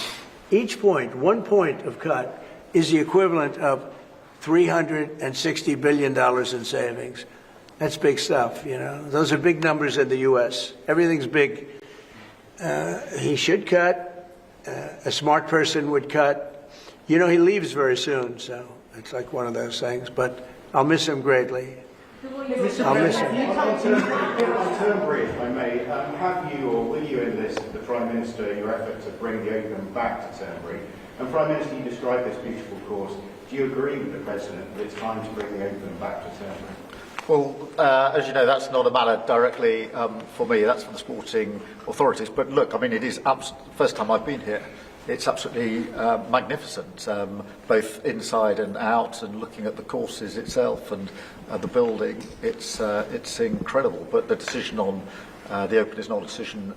Each point, 1 point of cut, is the equivalent of $360 billion in savings. That's big stuff, Those are big numbers in the U.S. Everything's big. He should cut. A smart person would cut. He leaves very soon, so it's like one of those things. But I'll miss him greatly. I'll miss him. On Turnberry, if I may, have you or will you enlist the Prime Minister in your effort to bring the opium back to Turnberry? And Prime Minister, you described this beautiful course. Do you agree with the President that it's time to bring the opium back to Turnberry? Well, as you know, that's not a matter directly for me. That's for the sporting authorities. But look, it is first time I've been here. It's absolutely magnificent, both inside and out, and looking at the courses itself and the building. It's incredible. But the decision on the Open is not a decision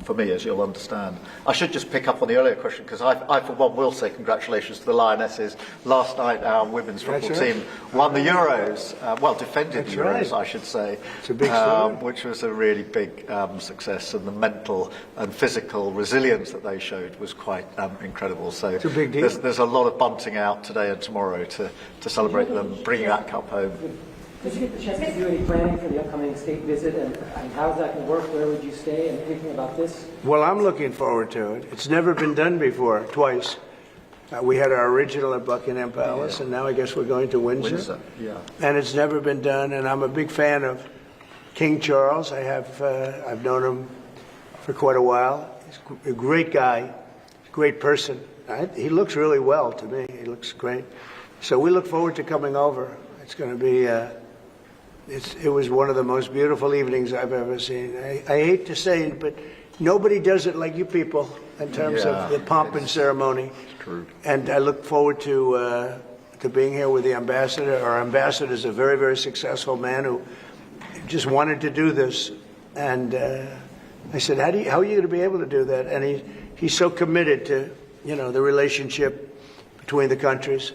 for me, as you'll understand. I should just pick up on the earlier question, because I, for one, will say congratulations to the Lionesses. Last night, our women's football team won the Euros, defended the Euros, I should say. It's a big story. Which was a really big success, and the mental and physical resilience that they showed was quite incredible. So it's a big deal. There's a lot of bunting out today and tomorrow to celebrate them bringing that cup home. Did you get the chance to do any planning for the upcoming state visit, and how's that going to work? Where would you stay, and anything about this? Well, I'm looking forward to it. It's never been done before, twice. We had our original at Buckingham Palace, and now I guess we're going to Windsor. And it's never been done, and I'm a big fan of King Charles. I've known him for quite a while. He's a great guy, great person. He looks really well to me. He looks great. So we look forward to coming over. It's going to be... It was one of the most beautiful evenings I've ever seen. I hate to say it, but nobody does it like you people in terms of the pomp and ceremony. It's true. And I look forward to being here with the ambassador. Our ambassador is a very, very successful man who just wanted to do this. And I said, how are you going to be able to do that? And he's so committed to, the relationship between the countries.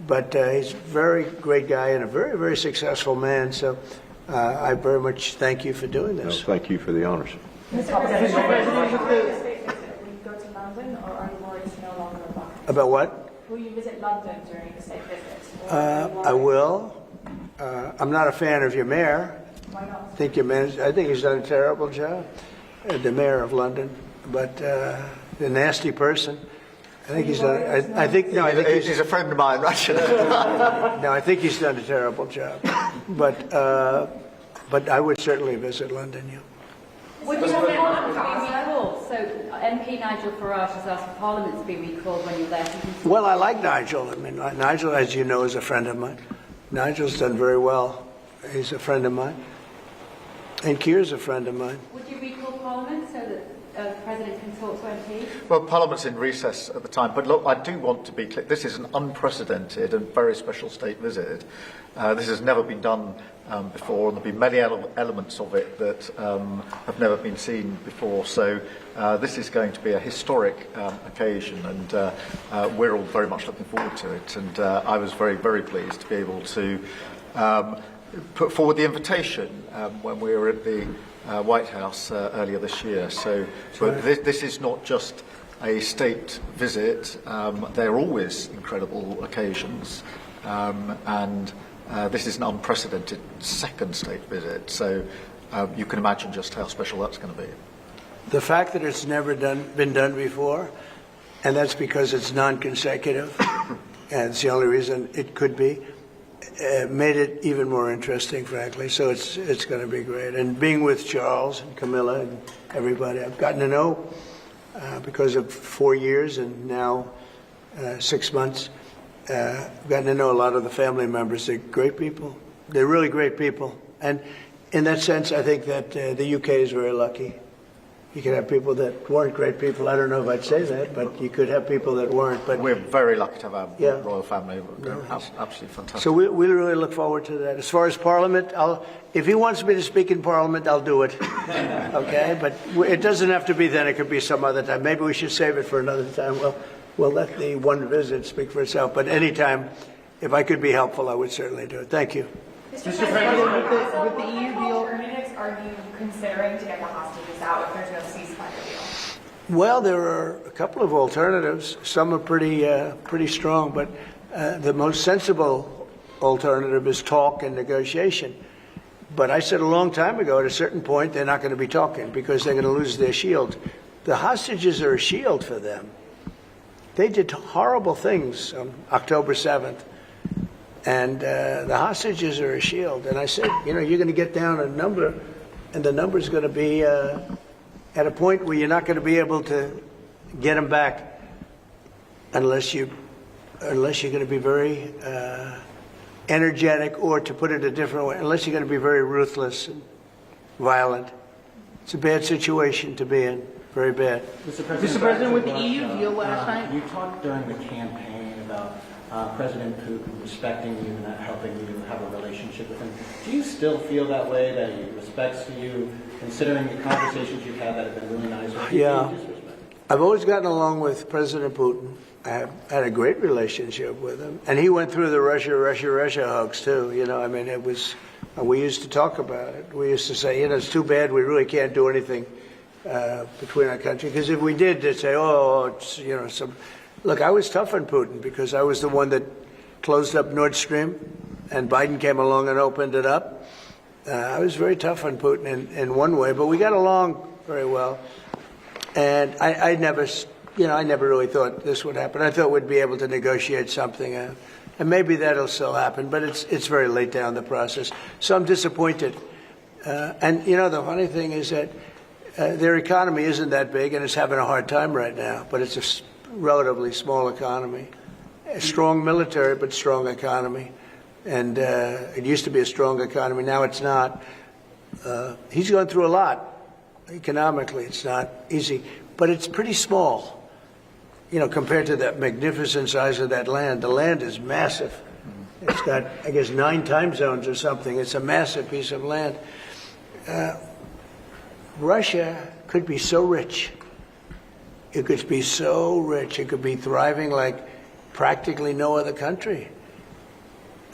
But he's a very great guy and a very, very successful man. So I very much thank you for doing this. Thank you for the honors. Mr. President, will you go to London, or are you worried it's no longer a bucket? About what? Will you visit London during the state visit? Or are you I worried? will. I'm not a fan of your mayor. Why not? I think he's done a terrible job, the mayor of London. But the nasty person, I think he's done. I think He's a friend of mine, Russian. no, I think he's done a terrible job. But I would certainly visit London. Yeah. Would you have Parliament to be recalled? So MP Nigel Farage has asked for Parliament to be recalled when you're there. So you can... Well, I like Nigel. I mean, Nigel, as you know, is a friend of mine. Nigel's done very well. He's a friend of mine. And Keir's a friend of mine. Would you recall Parliament so that the President can talk to MPs? Well, Parliament's in recess at the time, but look, I do want to be clear. This is an unprecedented and very special state visit. This has never been done before, and there'll be many elements of it that have never been seen before. So this is going to be a historic occasion, and we're all very much looking forward to it. And I was very, very pleased to be able to put forward the invitation when we were at the White House earlier this year. So but this is not just a state visit. They're always incredible occasions, and this is an unprecedented second state visit. So you can imagine just how special that's going to be. The fact that it's never been done before, and that's because it's non-consecutive, and it's the only reason it could be, made it even more interesting, frankly. So it's going to be great. And being with Charles and Camilla and everybody, I've gotten to know because of 4 years and now 6 months. I've gotten to know a lot of the family members. They're great people. They're really great people. And in that sense, I think that the UK is very lucky. You could have people that weren't great people. I don't know if I'd say that, but you could have people that weren't. But we're very lucky to have our Yeah. royal family. They're absolutely fantastic. So we really look forward to that. As far as Parliament, if he wants me to speak in Parliament, I'll do it. Okay? But it doesn't have to be then. It could be some other time. Maybe we should save it for another time. Well, we'll let the one visit speak for itself. But anytime, if I could be helpful, I would certainly do it. Thank you. Mr. President, with the EU deal, alternatives, are you considering to get the hostages out if there's no ceasefire deal? Well, there are a couple of alternatives. Some are pretty strong, but the most sensible alternative is talk and negotiation. But I said a long time ago, at a certain point, they're not going to be talking because they're going to lose their shield. The hostages are a shield for them. They did horrible things on October 7th. And the hostages are a shield. And I said, you're going to get down a number, and the number's going to be at a point where you're not going to be able to get them back unless you're going to be very energetic, or to put it a different way, unless you're going to be very ruthless and violent. It's a bad situation to be in, very bad. Mr. President, with the EU deal last night, you talked during the campaign about President Putin respecting you and helping you have a relationship with him. Do you still feel that way, that he respects you, considering the conversations you've had that have been really nice? Yeah. I've always gotten along with President Putin. I have had a great relationship with him. And he went through the Russia hoax, too. It was, we used to talk about it. We used to say, it's too bad we really can't do anything between our country. Because if we did, they'd say, some... Look, I was tough on Putin because I was the one that closed up Nord Stream, and Biden came along and opened it up. I was very tough on Putin in one way, but we got along very well. And I never really thought this would happen. I thought we'd be able to negotiate something, and maybe that'll still happen. But it's very late down the process, so I'm disappointed. And the funny thing is that their economy isn't that big, and it's having a hard time right now. But it's a relatively small economy, a strong military but strong economy, and it used to be a strong economy. Now it's not. He's gone through a lot economically. It's not easy, but it's pretty small, compared to that magnificent size of that land. The land is massive. It's got, I guess, 9 time zones or something. It's a massive piece of land. Russia could be so rich. It could be so rich. It could be thriving like practically no other country.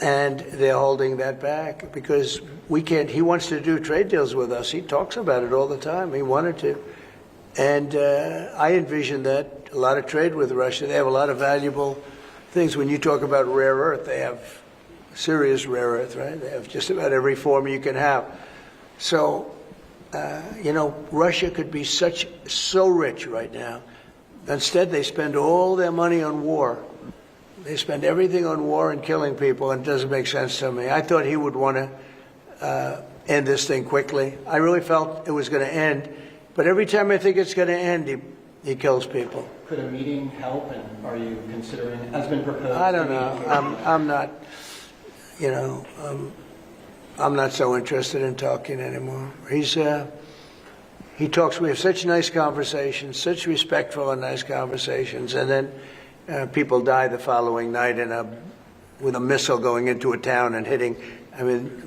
And they're holding that back because we can't. He wants to do trade deals with us. He talks about it all the time. He wanted to. And I envision that a lot of trade with Russia. They have a lot of valuable things. When you talk about rare earth, they have serious rare earth, right? They have just about every form you can have. So, Russia could be so rich right now. Instead, they spend all their money on war. They spend everything on war and killing people, and it doesn't make sense to me. I thought he would want to end this thing quickly. I really felt it was going to end, but every time I think it's going to end, he kills people. Could a meeting help, and are you considering, has been proposed? I don't know. I'm not, I'm not so interested in talking anymore. He talks, we have such nice conversations, such respectful and nice conversations, and then people die the following night with a missile going into a town and hitting,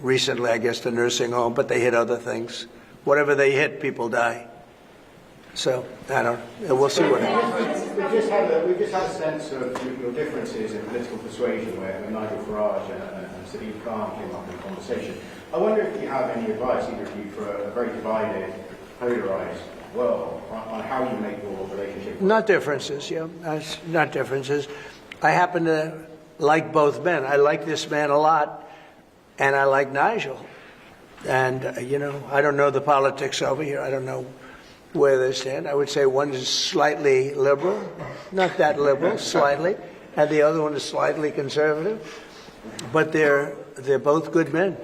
recently, I guess, the nursing home, but they hit other things. Whatever they hit, people die. So, I don't know. We'll see what happens. We've just had a sense of your differences in political persuasion where Nigel Farage and Sadiq Khan came up in the conversation. I wonder if you have any advice, either of you, for a very divided, polarized world on how you make your relationship. Not differences, not differences. I happen to like both men. I like this man a lot, and I like Nigel. And, I don't know the politics over here. I don't know where they stand. I would say one is slightly liberal, not that liberal, slightly, and the other one is slightly conservative. But they're both good men.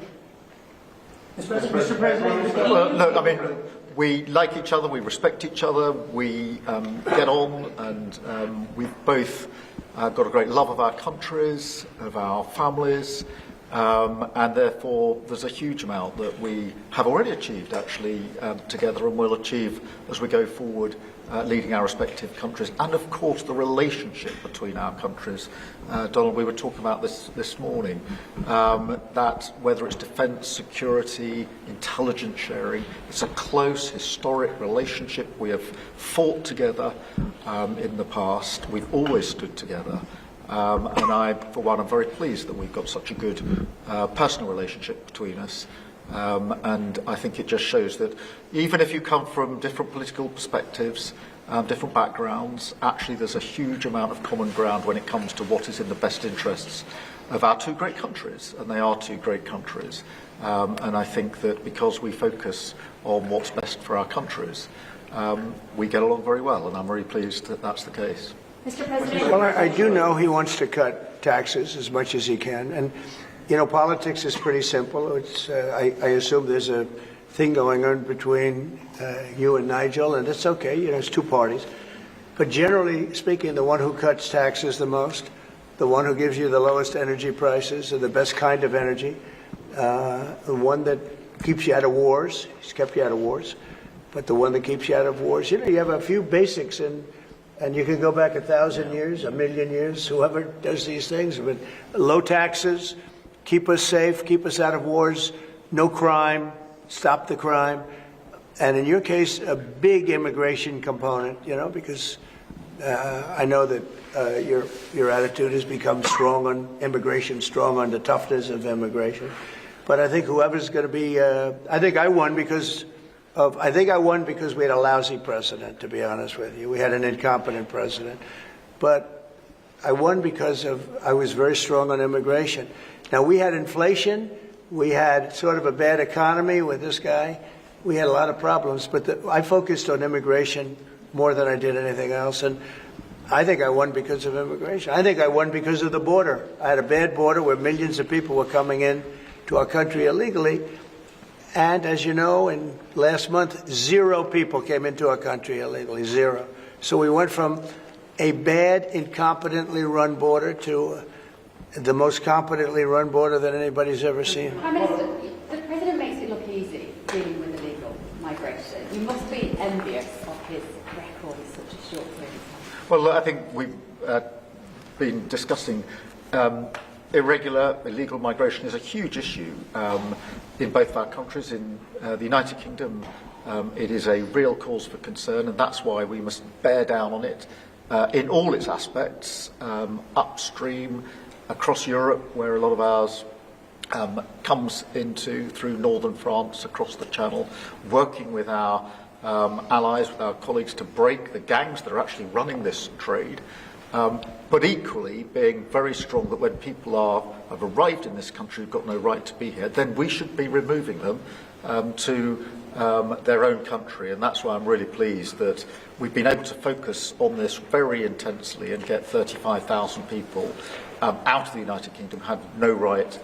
Mr. President. Well, no, we like each other, we respect each other, we get on, and we've both got a great love of our countries, of our families, and therefore there's a huge amount that we have already achieved actually together and will achieve as we go forward, leading our respective countries, and of course the relationship between our countries. Donald, we were talking about this morning, that whether it's defence, security, intelligence sharing, it's a close historic relationship. We have fought together in the past. We've always stood together. And I, for one, am very pleased that we've got such a good personal relationship between us. And I think it just shows that even if you come from different political perspectives, different backgrounds, actually there's a huge amount of common ground when it comes to what is in the best interests of our two great countries, and they are two great countries. And I think that because we focus on what's best for our countries, we get along very well, and I'm very pleased that that's the case. Mr. President. Well, I do know he wants to cut taxes as much as he can. And, politics is pretty simple. I assume there's a thing going on between you and Nigel, and it's okay. It's two parties. But generally speaking, the one who cuts taxes the most, the one who gives you the lowest energy prices and the best kind of energy, the one that keeps you out of wars, he's kept you out of wars, but the one that keeps you out of wars, you have a few basics and you can go back 1,000 years, 1,000,000 years, whoever does these things. But low taxes, keep us safe, keep us out of wars, no crime, stop the crime. And in your case, a big immigration component, because I know that your attitude has become strong on immigration, strong on the toughness of immigration. But I think whoever's going to be, I think I won because we had a lousy president, to be honest with you. We had an incompetent president. But I won because I was very strong on immigration. Now, we had inflation. We had sort of a bad economy with this guy. We had a lot of problems. But I focused on immigration more than I did anything else. And I think I won because of immigration. I think I won because of the border. I had a bad border where millions of people were coming in to our country illegally. And as you know, in last month, 0 people came into our country illegally, 0. So we went from a bad, incompetently run border to the most competently run border that anybody's ever seen. Prime Minister, the President makes it look easy dealing with illegal migration. You must be envious of his record in such a short period of time. Well, I think we've been discussing irregular, illegal migration is a huge issue in both our countries. In the United Kingdom, it is a real cause for concern, and that's why we must bear down on it in all its aspects, upstream, across Europe, where a lot of ours comes into through northern France, across the Channel, working with our allies, with our colleagues to break the gangs that are actually running this trade, but equally being very strong that when people have arrived in this country who've got no right to be here, then we should be removing them to their own country. And that's why I'm really pleased that we've been able to focus on this very intensely and get 35,000 people out of the United Kingdom who have no right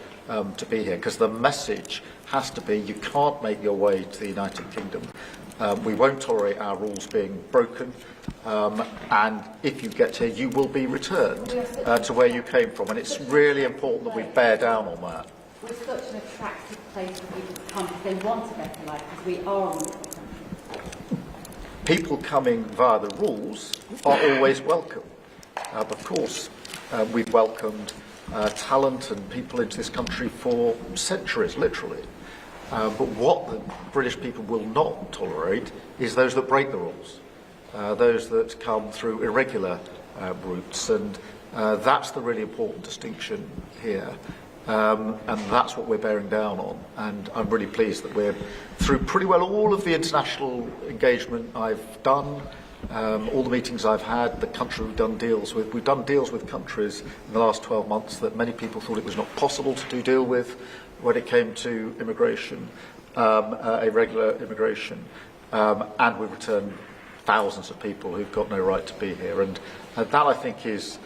to be here, because the message has to be you can't make your way to the United Kingdom. We won't tolerate our rules being broken, and if you get here, you will be returned to where you came from. And it's really important that we bear down on that. We're such an attractive place for people to come because they want a better life, because we are a wonderful country. People coming via the rules are always welcome. Of course, we've welcomed talent and people into this country for centuries, literally. But what the British people will not tolerate is those that break the rules, those that come through irregular routes, and that's the really important distinction here. And that's what we're bearing down on. And I'm really pleased that we're through pretty well all of the international engagement I've done, all the meetings I've had, the country we've done deals with. We've done deals with countries in the last 12 months that many people thought it was not possible to do deal with when it came to immigration, irregular immigration, and we've returned thousands of people who've got no right to be here. And that, I think, is,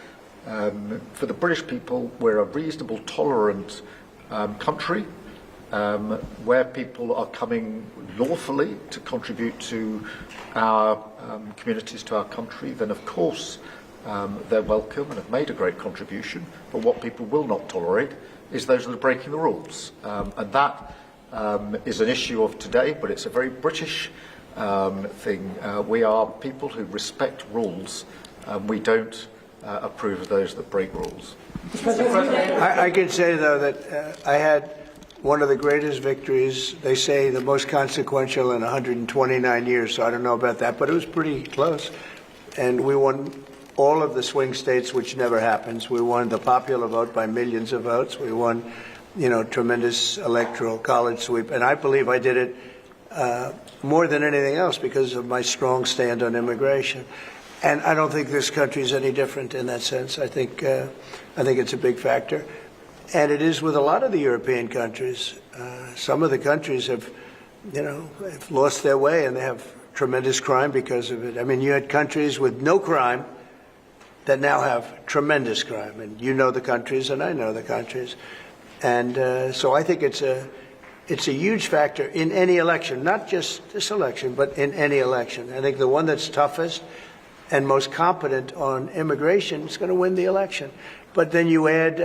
for the British people, we're a reasonable, tolerant country where people are coming lawfully to contribute to our communities, to our country. Then, of course, they're welcome and have made a great contribution. But what people will not tolerate is those that are breaking the rules. And that is an issue of today, but it's a very British thing. We are people who respect rules. We don't approve of those that break rules. I can say, though, that I had one of the greatest victories, they say the most consequential in 129 years, so I don't know about that, but it was pretty close. And we won all of the swing states, which never happens. We won the popular vote by millions of votes. We won, tremendous electoral college sweep. And I believe I did it more than anything else because of my strong stand on immigration. And I don't think this country is any different in that sense. I think it's a big factor. And it is with a lot of the European countries. Some of the countries have lost their way, and they have tremendous crime because of it. I mean, you had countries with no crime that now have tremendous crime. And you know the countries, and I know the countries. And so I think it's a huge factor in any election, not just this election, but in any election. I think the one that's toughest and most competent on immigration is going to win the election. But then you add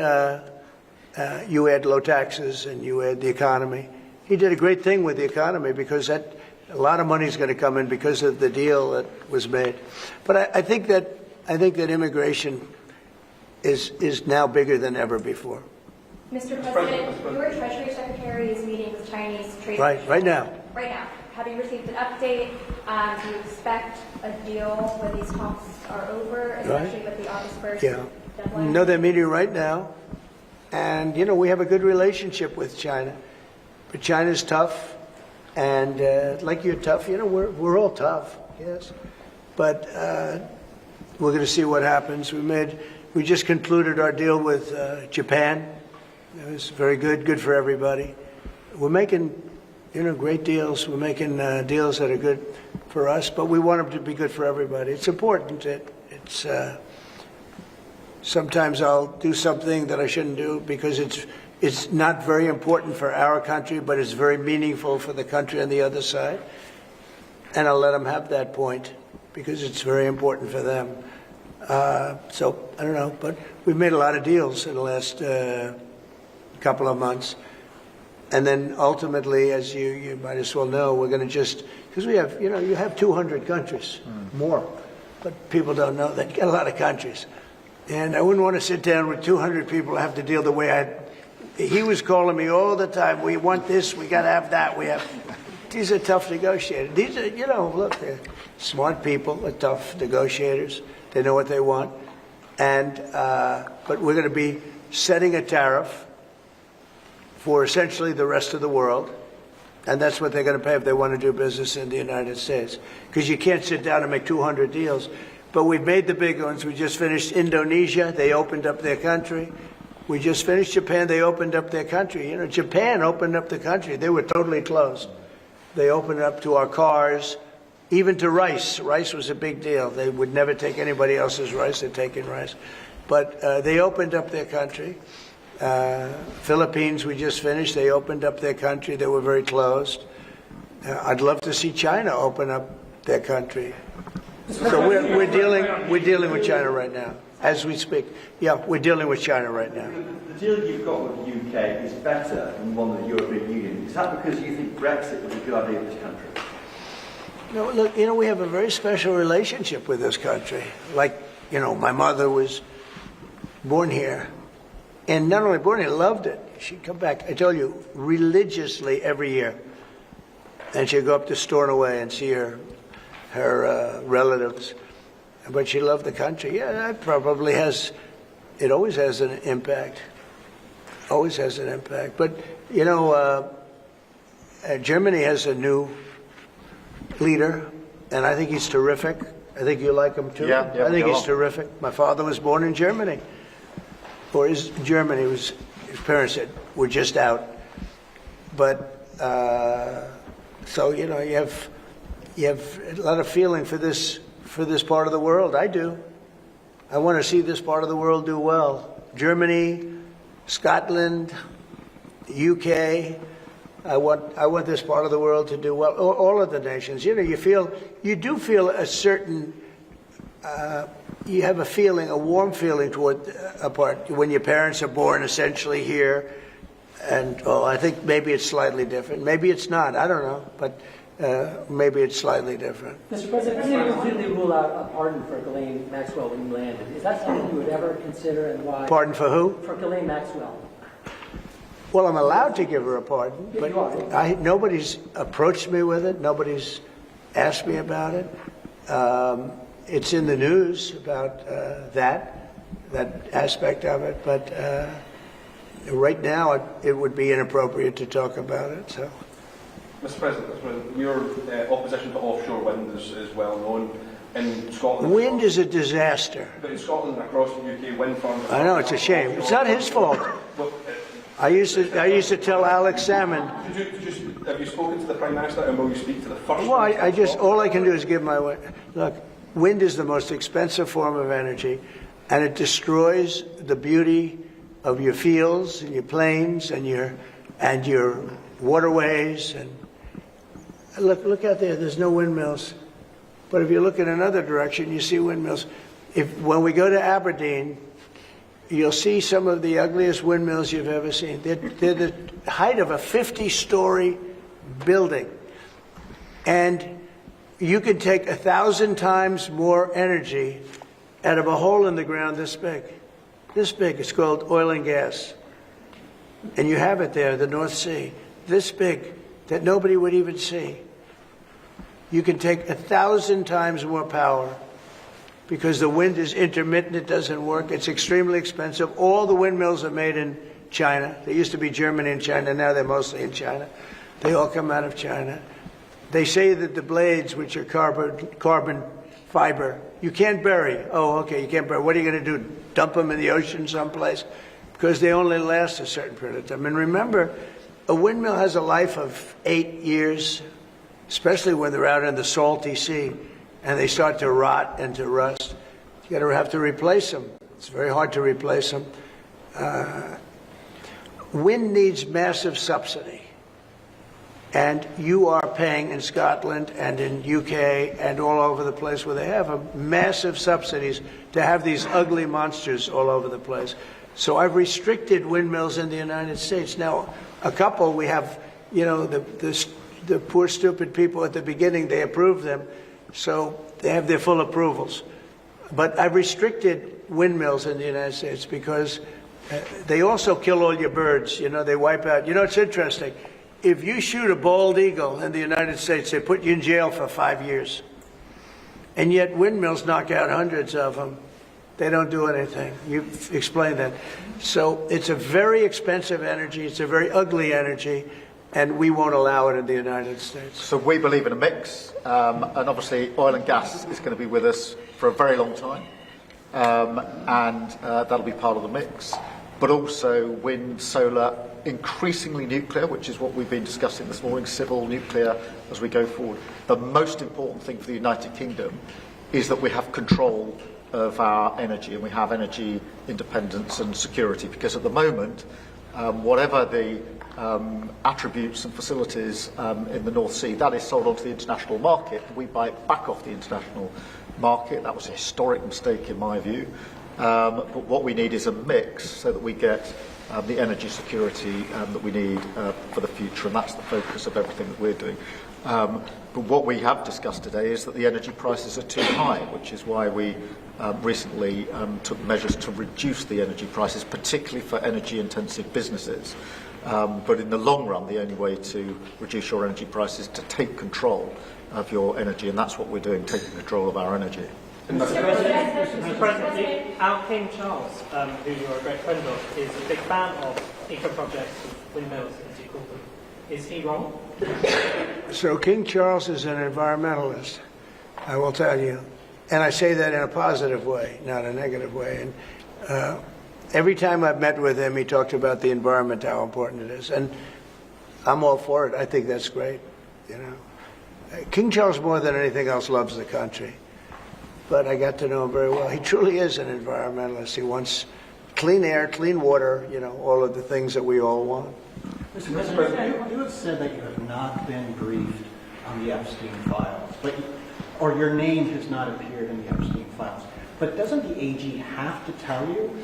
low taxes and you add the economy. He did a great thing with the economy because a lot of money is going to come in because of the deal that was made. But I think that immigration is now bigger than ever before. Mr. President, your Treasury Secretary is meeting with Chinese trade officials. Right now. Right now. Have you received an update? Do you expect a deal when these talks are over, especially with the August 1st deadline? No, they're meeting right now. And, we have a good relationship with China. But China's tough. And like you're tough, we're all tough, yes. But we're going to see what happens. We just concluded our deal with Japan. It was very good for everybody. We're making, great deals. We're making deals that are good for us, but we want them to be good for everybody. It's important. It's sometimes I'll do something that I shouldn't do because it's not very important for our country, but it's very meaningful for the country on the other side. And I'll let them have that point because it's very important for them. So I don't know, but we've made a lot of deals in the last couple of months. And then ultimately, as you might as well know, we're going to because we have, you have 200 countries, more, but people don't know that. You got a lot of countries. And I wouldn't want to sit down with 200 people and have to deal the way he was calling me all the time. We want this, we got to have that, these are tough negotiators. These are, you know, look, they're smart people, they're tough negotiators. They know what they want. And, but we're going to be setting a tariff for essentially the rest of the world. And that's what they're going to pay if they want to do business in the United States. Because you can't sit down and make 200 deals. But we've made the big ones. We just finished Indonesia. They opened up their country. We just finished Japan. They opened up their country. You know, Japan opened up the country. They were totally closed. They opened up to our cars, even to rice. Rice was a big deal. They would never take anybody else's rice. They're taking rice. But they opened up their country. Philippines, we just finished. They opened up their country. They were very closed. I'd love to see China open up their country. So we're dealing with China right now, as we speak. Yeah, we're dealing with China right now. The deal you've got with the UK is better than one with the European Union. Is that because you think Brexit was a good idea for this country? No, look, you know, we have a very special relationship with this country. Like, you know, my mother was born here. And not only born here, loved it. She'd come back, I tell you, religiously every year. And she'd go up to Stornoway and see her relatives. But she loved the country. Yeah, that probably has, it always has an impact. Always has an impact. But, you know, Germany has a new leader, and I think he's terrific. I think you like him too. Yeah, I think he's terrific. My father was born in Germany. Or Germany was, his parents were just out. But, so, you know, you have a lot of feeling for this part of the world. I do. I want to see this part of the world do well. Germany, Scotland, the UK. I want this part of the world to do well. All of the nations. You know, you do feel a certain, you have a warm feeling toward a part when your parents are born essentially here. And I think maybe it's slightly different. Maybe it's not. I don't know. But maybe it's slightly different. Mr. President, you didn't completely rule out a pardon for Ghislaine Maxwell when you landed. Is that something you would ever consider, and why? Pardon for who? For Ghislaine Maxwell. Well, I'm allowed to give her a pardon, Yeah, you are. nobody's approached me with it. Nobody's asked me about it. It's in the news about that aspect of it, but right now it would be inappropriate to talk about it. So. Mr. President, your opposition to offshore wind is well known. In Scotland, wind is a disaster. But in Scotland and across the UK, wind farms. I know, it's a shame. It's not his fault. I used to tell Alex Salmon. Have you spoken to the Prime Minister, and will you speak to the first? Well, all I can do is give my look. Wind is the most expensive form of energy, and it destroys the beauty of your fields and your plains and your waterways. And look out there. There's no windmills, but if you look in another direction, you see windmills. When we go to Aberdeen, you'll see some of the ugliest windmills you've ever seen. They're the height of a 50-story building. And you can take 1,000 times more energy out of a hole in the ground this big. This big. It's called oil and gas. And you have it there, the North Sea. This big, that nobody would even see. You can take 1,000 times more power. Because the wind is intermittent, it doesn't work. It's extremely expensive. All the windmills are made in China. They used to be Germany and China. Now they're mostly in China. They all come out of China. They say that the blades, which are carbon fiber, you can't bury. Oh, okay, you can't bury. What are you going to do? Dump them in the ocean someplace? Because they only last a certain period of time. And remember, a windmill has a life of 8 years, especially when they're out in the salty sea. And they start to rot and to rust. You're going to have to replace them. It's very hard to replace them. Wind needs massive subsidy. And you are paying in Scotland and in UK and all over the place where they have massive subsidies to have these ugly monsters all over the place. So I've restricted windmills in the United States. Now, a couple we have, you know, the poor stupid people at the beginning, they approved them. So they have their full approvals. But I've restricted windmills in the United States because they also kill all your birds. You know, they wipe out. You know, it's interesting. if you shoot a bald eagle in the United States, they put you in jail for 5 years. And yet windmills knock out hundreds of them. They don't do anything. You've explained that. So it's a very expensive energy. It's a very ugly energy. And we won't allow it in the United States. So we believe in a mix. And obviously oil and gas is going to be with us for a very long time. And that'll be part of the mix. But also wind, solar, increasingly nuclear, which is what we've been discussing this morning, civil nuclear as we go forward. The most important thing for the United Kingdom is that we have control of our energy and we have energy independence and security, because at the moment, whatever the attributes and facilities in the North Sea, that is sold onto the international market. We buy it back off the international market. That was a historic mistake in my view. But what we need is a mix so that we get the energy security that we need for the future, and that's the focus of everything that we're doing. But what we have discussed today is that the energy prices are too high, which is why we recently took measures to reduce the energy prices, particularly for energy-intensive businesses. But in the long run, the only way to reduce your energy prices is to take control of your energy, and that's what we're doing, taking control of our energy. Mr. President, our King Charles, who you're a great friend of, is a big fan of eco-projects, windmills, as you call them. Is he wrong? So King Charles is an environmentalist, I will tell you. And I say that in a positive way, not a negative way. And every time I've met with him, he talked about the environment, how important it is. And I'm all for it. I think that's great, you know. King Charles, more than anything else, loves the country. But I got to know him very well. He truly is an environmentalist. He wants clean air, clean water, you know, all of the things that we all want. Mr. President, you have said that you have not been briefed on the Epstein files, or your name has not appeared in the Epstein files. But doesn't the AG have to tell you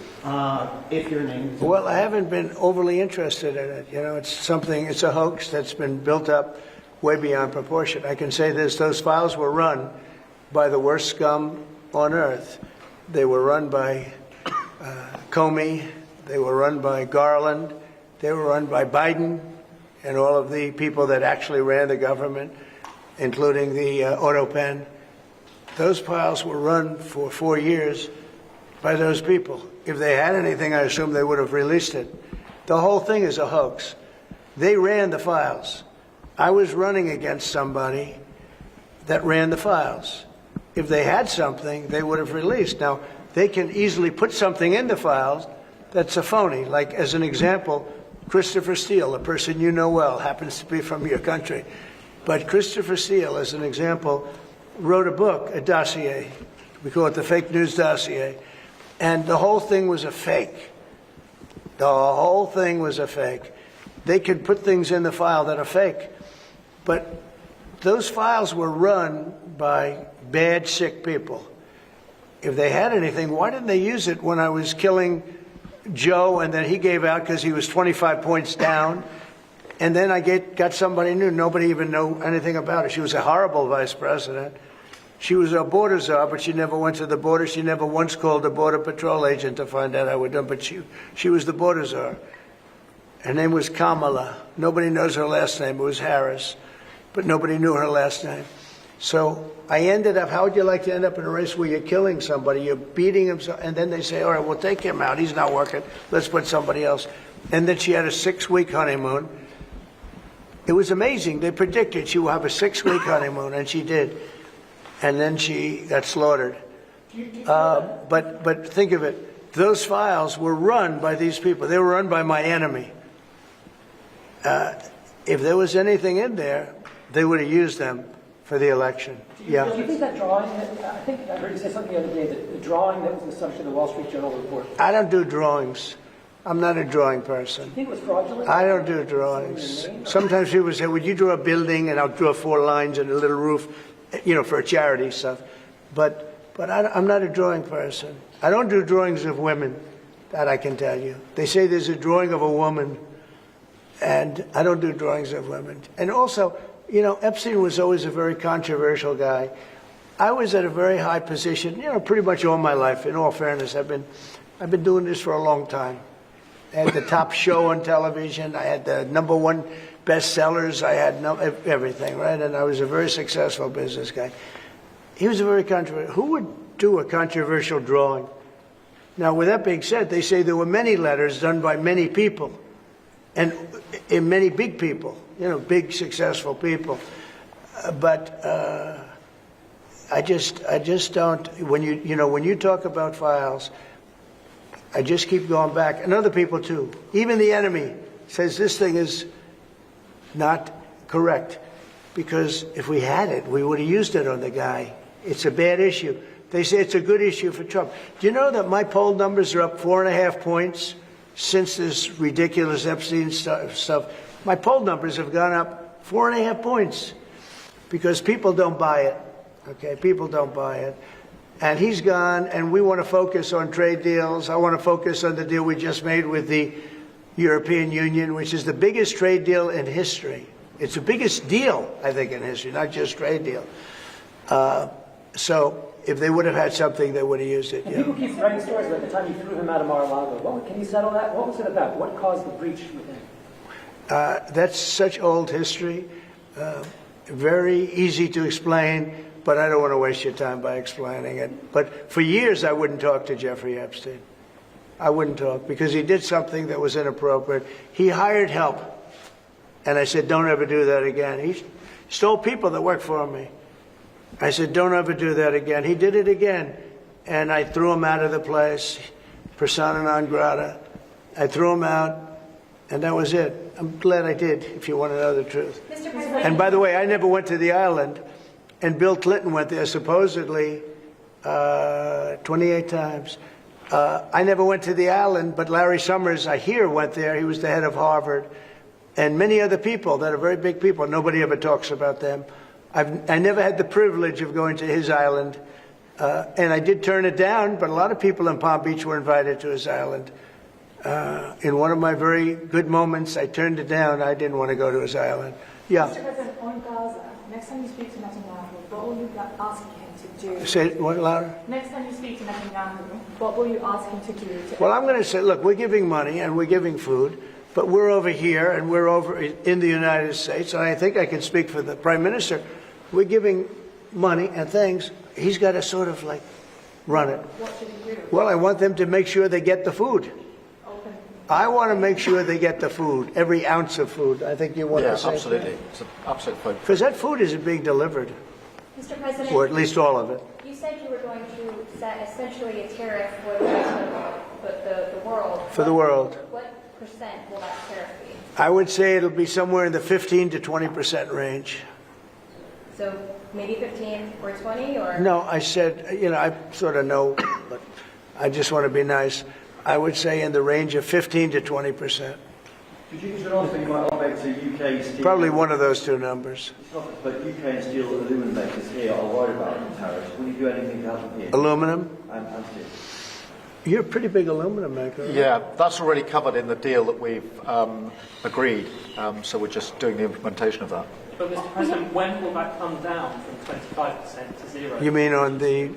if your name is... Well, I haven't been overly interested in it. You know, it's a hoax that's been built up way beyond proportion. I can say this, those files were run by the worst scum on earth. They were run by Comey, they were run by Garland, they were run by Biden and all of the people that actually ran the government, including the auto pen. Those files were run for 4 years by those people. If they had anything, I assume they would have released it. The whole thing is a hoax. They ran the files. I was running against somebody that ran the files. If they had something, they would have released. Now, they can easily put something in the files that's a phony. Like, as an example, Christopher Steele, a person you know well, happens to be from your country. But Christopher Steele, as an example, wrote a book, a dossier. We call it the fake news dossier. And the whole thing was a fake. The whole thing was a fake. They could put things in the file that are fake. But those files were run by bad, sick people. If they had anything, why didn't they use it when I was killing Joe and then he gave out because he was 25 points down? And then I got somebody new. Nobody even knew anything about her. She was a horrible vice president. She was a border czar, but she never went to the border. She never once called a border patrol agent to find out how we're done. But she was the border czar. Her name was Kamala. Nobody knows her last name. It was Harris. But nobody knew her last name. So I ended up, how would you like to end up in a race where you're killing somebody, you're beating him, and then they say, all right, we'll take him out. He's not working. Let's put somebody else. And then she had a 6-week honeymoon. It was amazing. They predicted she would have a 6-week honeymoon, and she did. And then she got slaughtered. But think of it. Those files were run by these people. They were run by my enemy. If there was anything in there, they would have used them for the election. Yeah. Do you think that drawing, I think I heard you say something the other day, that the drawing that was the subject of the Wall Street Journal report. I don't do drawings. I'm not a drawing person. Do you think it was fraudulent? I don't do drawings. Sometimes people say, would you draw a building? And I'll draw 4 lines and a little roof, you know, for charity stuff. But I'm not a drawing person. I don't do drawings of women, that I can tell you. They say there's a drawing of a woman, and I don't do drawings of women. And also, you know, Epstein was always a very controversial guy. I was at a very high position, you know, pretty much all my life. In all fairness, I've been doing this for a long time. I had the top show on television. I had the #1 bestsellers. I had everything, right? And I was a very successful business guy. He was a very controversial. Who would do a controversial drawing? Now, with that being said, they say there were many letters done by many people, and many big people, big successful people. But I just don't. When you talk about files, I just keep going back, and other people too. Even the enemy says this thing is not correct, because if we had it, we would have used it on the guy. It's a bad issue. They say it's a good issue for Trump. Do you know that my poll numbers are up 4.5 points since this ridiculous Epstein stuff? My poll numbers have gone up 4.5 points because people don't buy it. Okay, people don't buy it. And he's gone, and we want to focus on trade deals. I want to focus on the deal we just made with the European Union, which is the biggest trade deal in history. It's the biggest deal, I think, in history, not just trade deal. So if they would have had something, they would have used it. And people keep writing stories about the time you threw him out of Mar-a-Lago. Can you settle that? What was it about? What caused the breach with him? That's such old history. Very easy to explain, but I don't want to waste your time by explaining it. But for years, I wouldn't talk to Jeffrey Epstein. I wouldn't talk because he did something that was inappropriate. He hired help. And I said, don't ever do that again. He stole people that worked for me. I said, don't ever do that again. He did it again. And I threw him out of the place, persona non grata. I threw him out, and that was it. I'm glad I did, if you want to know the truth. Mr. President. And by the way, I never went to the island, and Bill Clinton went there supposedly 28 times. I never went to the island, but Larry Summers, I hear, went there. He was the head of Harvard. And many other people that are very big people. Nobody ever talks about them. I never had the privilege of going to his island. And I did turn it down, but a lot of people in Palm Beach were invited to his island. In one of my very good moments, I turned it down. I didn't want to go to his island. Yeah. Mr. President, on Gaza, next time you speak to Netanyahu, what will you ask him to do? Say it what, louder? Next time you speak to Netanyahu, what will you ask him to do? Well, I'm going to say, look, we're giving money and we're giving food, but we're over here and we're over in the United States, and I think I can speak for the Prime Minister. We're giving money and things. He's got to sort of like run it. What should he do? Well, I want them to make sure they get the food. Open. I want to make sure they get the food, every ounce of food. I think you want the same absolutely. thing. It's an absolute point. Because that food isn't being delivered, Mr. President, or at least all of it. you said you were going to set essentially a tariff for the rest of the world. For the world. What percent will that tariff be? I would say it'll be somewhere in the 15 to 20% range. So maybe 15 or 20 or? No, I said, I sort of know, but I just want to be nice. I would say in the range of 15 to 20%. Could you just also, you might not make to UK steel? Probably one of those two numbers. But UK and steel aluminum makers here are worried about the tariffs. Will you do anything to help them here? Aluminum? And steel. You're a pretty big aluminum maker. Right? Yeah, that's already covered in the deal that we've agreed. So we're just doing the implementation of that. But Mr. President, when will that come down from 25% to 0? You mean on the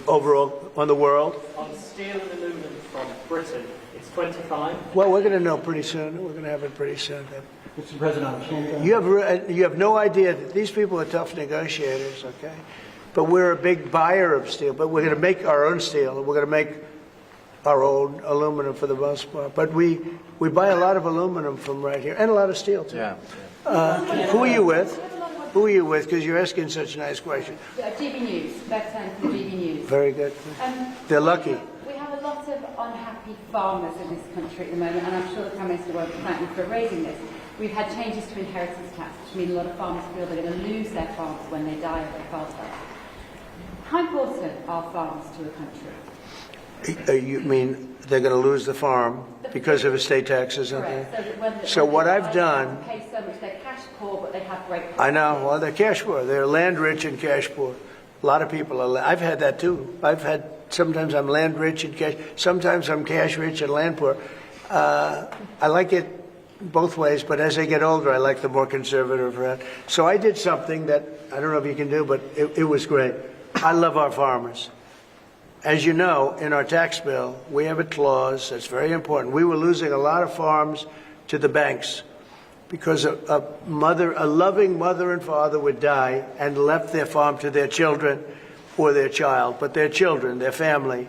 overall, on the world? On steel and aluminum from Britain, it's 25. Well, we're going to know pretty soon. We're going to have it pretty soon. Mr. President, You have no idea that these people are tough negotiators, okay? But we're a big buyer of steel. But we're going to make our own steel. We're going to make our own aluminum for the most part. But we buy a lot of aluminum from right here, and a lot of steel too. Yeah. Who are you with? Who are you with? Because you're asking such a nice question. GB News, back time for GB News. Very good. They're lucky. We have a lot of unhappy farmers in this country at the moment, and I'm sure the Prime Minister won't thank me for raising this. We've had changes to inheritance tax, which mean a lot of farmers feel they're going to lose their farms when they die of their father. How important are farms to a country? You mean they're going to lose the farm because of estate taxes? Correct. So what I've done... They pay so much, they're cash poor, but they have great... I know. Well, they're cash poor. They're land rich and cash poor. A lot of people are... I've had that too. Sometimes I'm land rich and cash... Sometimes I'm cash rich and land poor. I like it both ways, but as I get older, I like the more conservative route. So I did something that I don't know if you can do, but it was great. I love our farmers. As you know, in our tax bill, we have a clause that's very important. We were losing a lot of farms to the banks. because a loving mother and father would die and left their farm to their children or their child, but their children, their family.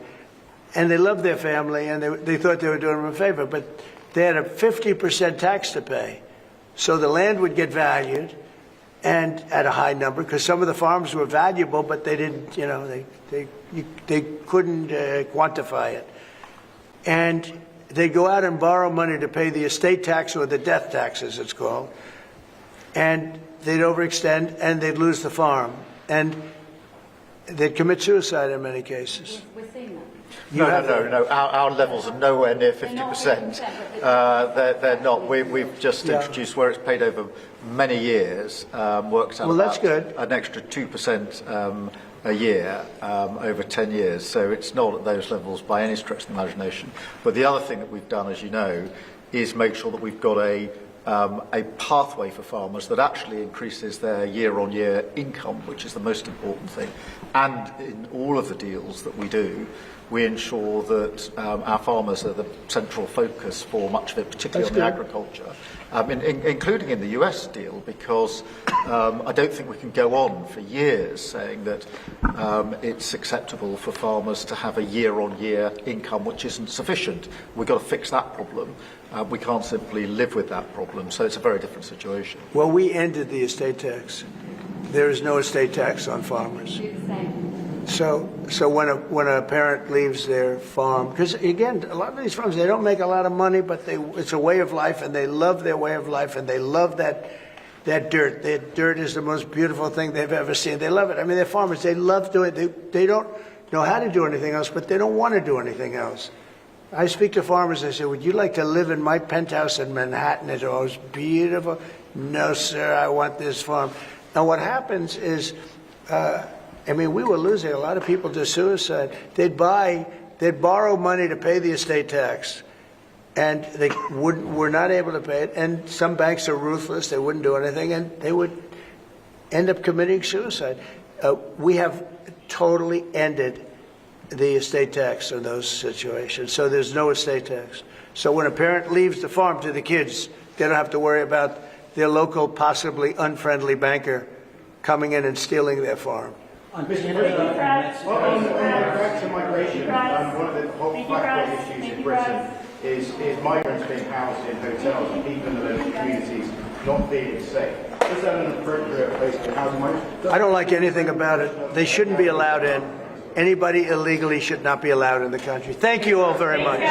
And they loved their family, and they thought they were doing them a favor, but they had a 50% tax to pay. So the land would get valued, and at a high number, because some of the farms were valuable, but they didn't, they couldn't quantify it. And they'd go out and borrow money to pay the estate tax, or the death tax, as it's called, and they'd overextend, and they'd lose the farm. And they'd commit suicide in many cases. We're seeing that. No. Our levels are nowhere near 50%. They're not. We've just introduced where it's paid over many years. Works out that's good. An extra 2% a year over 10 years. So it's not at those levels by any stretch of the imagination. But the other thing that we've done, as you know, is make sure that we've got a pathway for farmers that actually increases their year-on-year income, which is the most important thing. And in all of the deals that we do, we ensure that our farmers are the central focus for much of it, particularly on the agriculture, including in the US deal, because I don't think we can go on for years saying that it's acceptable for farmers to have a year-on-year income which isn't sufficient. We've got to fix that problem. We can't simply live with that problem, so it's a very different situation. Well, we ended the estate tax. There is no estate tax on farmers. So when a parent leaves their farm, because again, a lot of these farms, they don't make a lot of money, but it's a way of life, and they love their way of life, and they love that dirt. That dirt is the most beautiful thing they've ever seen. They love it. I mean, they're farmers. They love doing it. They don't know how to do anything else, but they don't want to do anything else. I speak to farmers. I say, "Would you like to live in my penthouse in Manhattan? It's always beautiful." "No, sir. I want this farm." Now, what happens is. We were losing a lot of people to suicide. They'd borrow money to pay the estate tax, and they were not able to pay it. And some banks are ruthless; they wouldn't do anything, and they would end up committing suicide. We have totally ended the estate tax in those situations, so there's no estate tax. So when a parent leaves the farm to the kids, they don't have to worry about their local, possibly unfriendly banker coming in and stealing their farm. On back to migration, one of the hot backward issues in Britain is migrants being housed in hotels and people in the local communities not feeling safe. Is that an appropriate place to house migrants? I don't like anything about it. They shouldn't be allowed in. Anybody illegally should not be allowed in the country. Thank you all very much.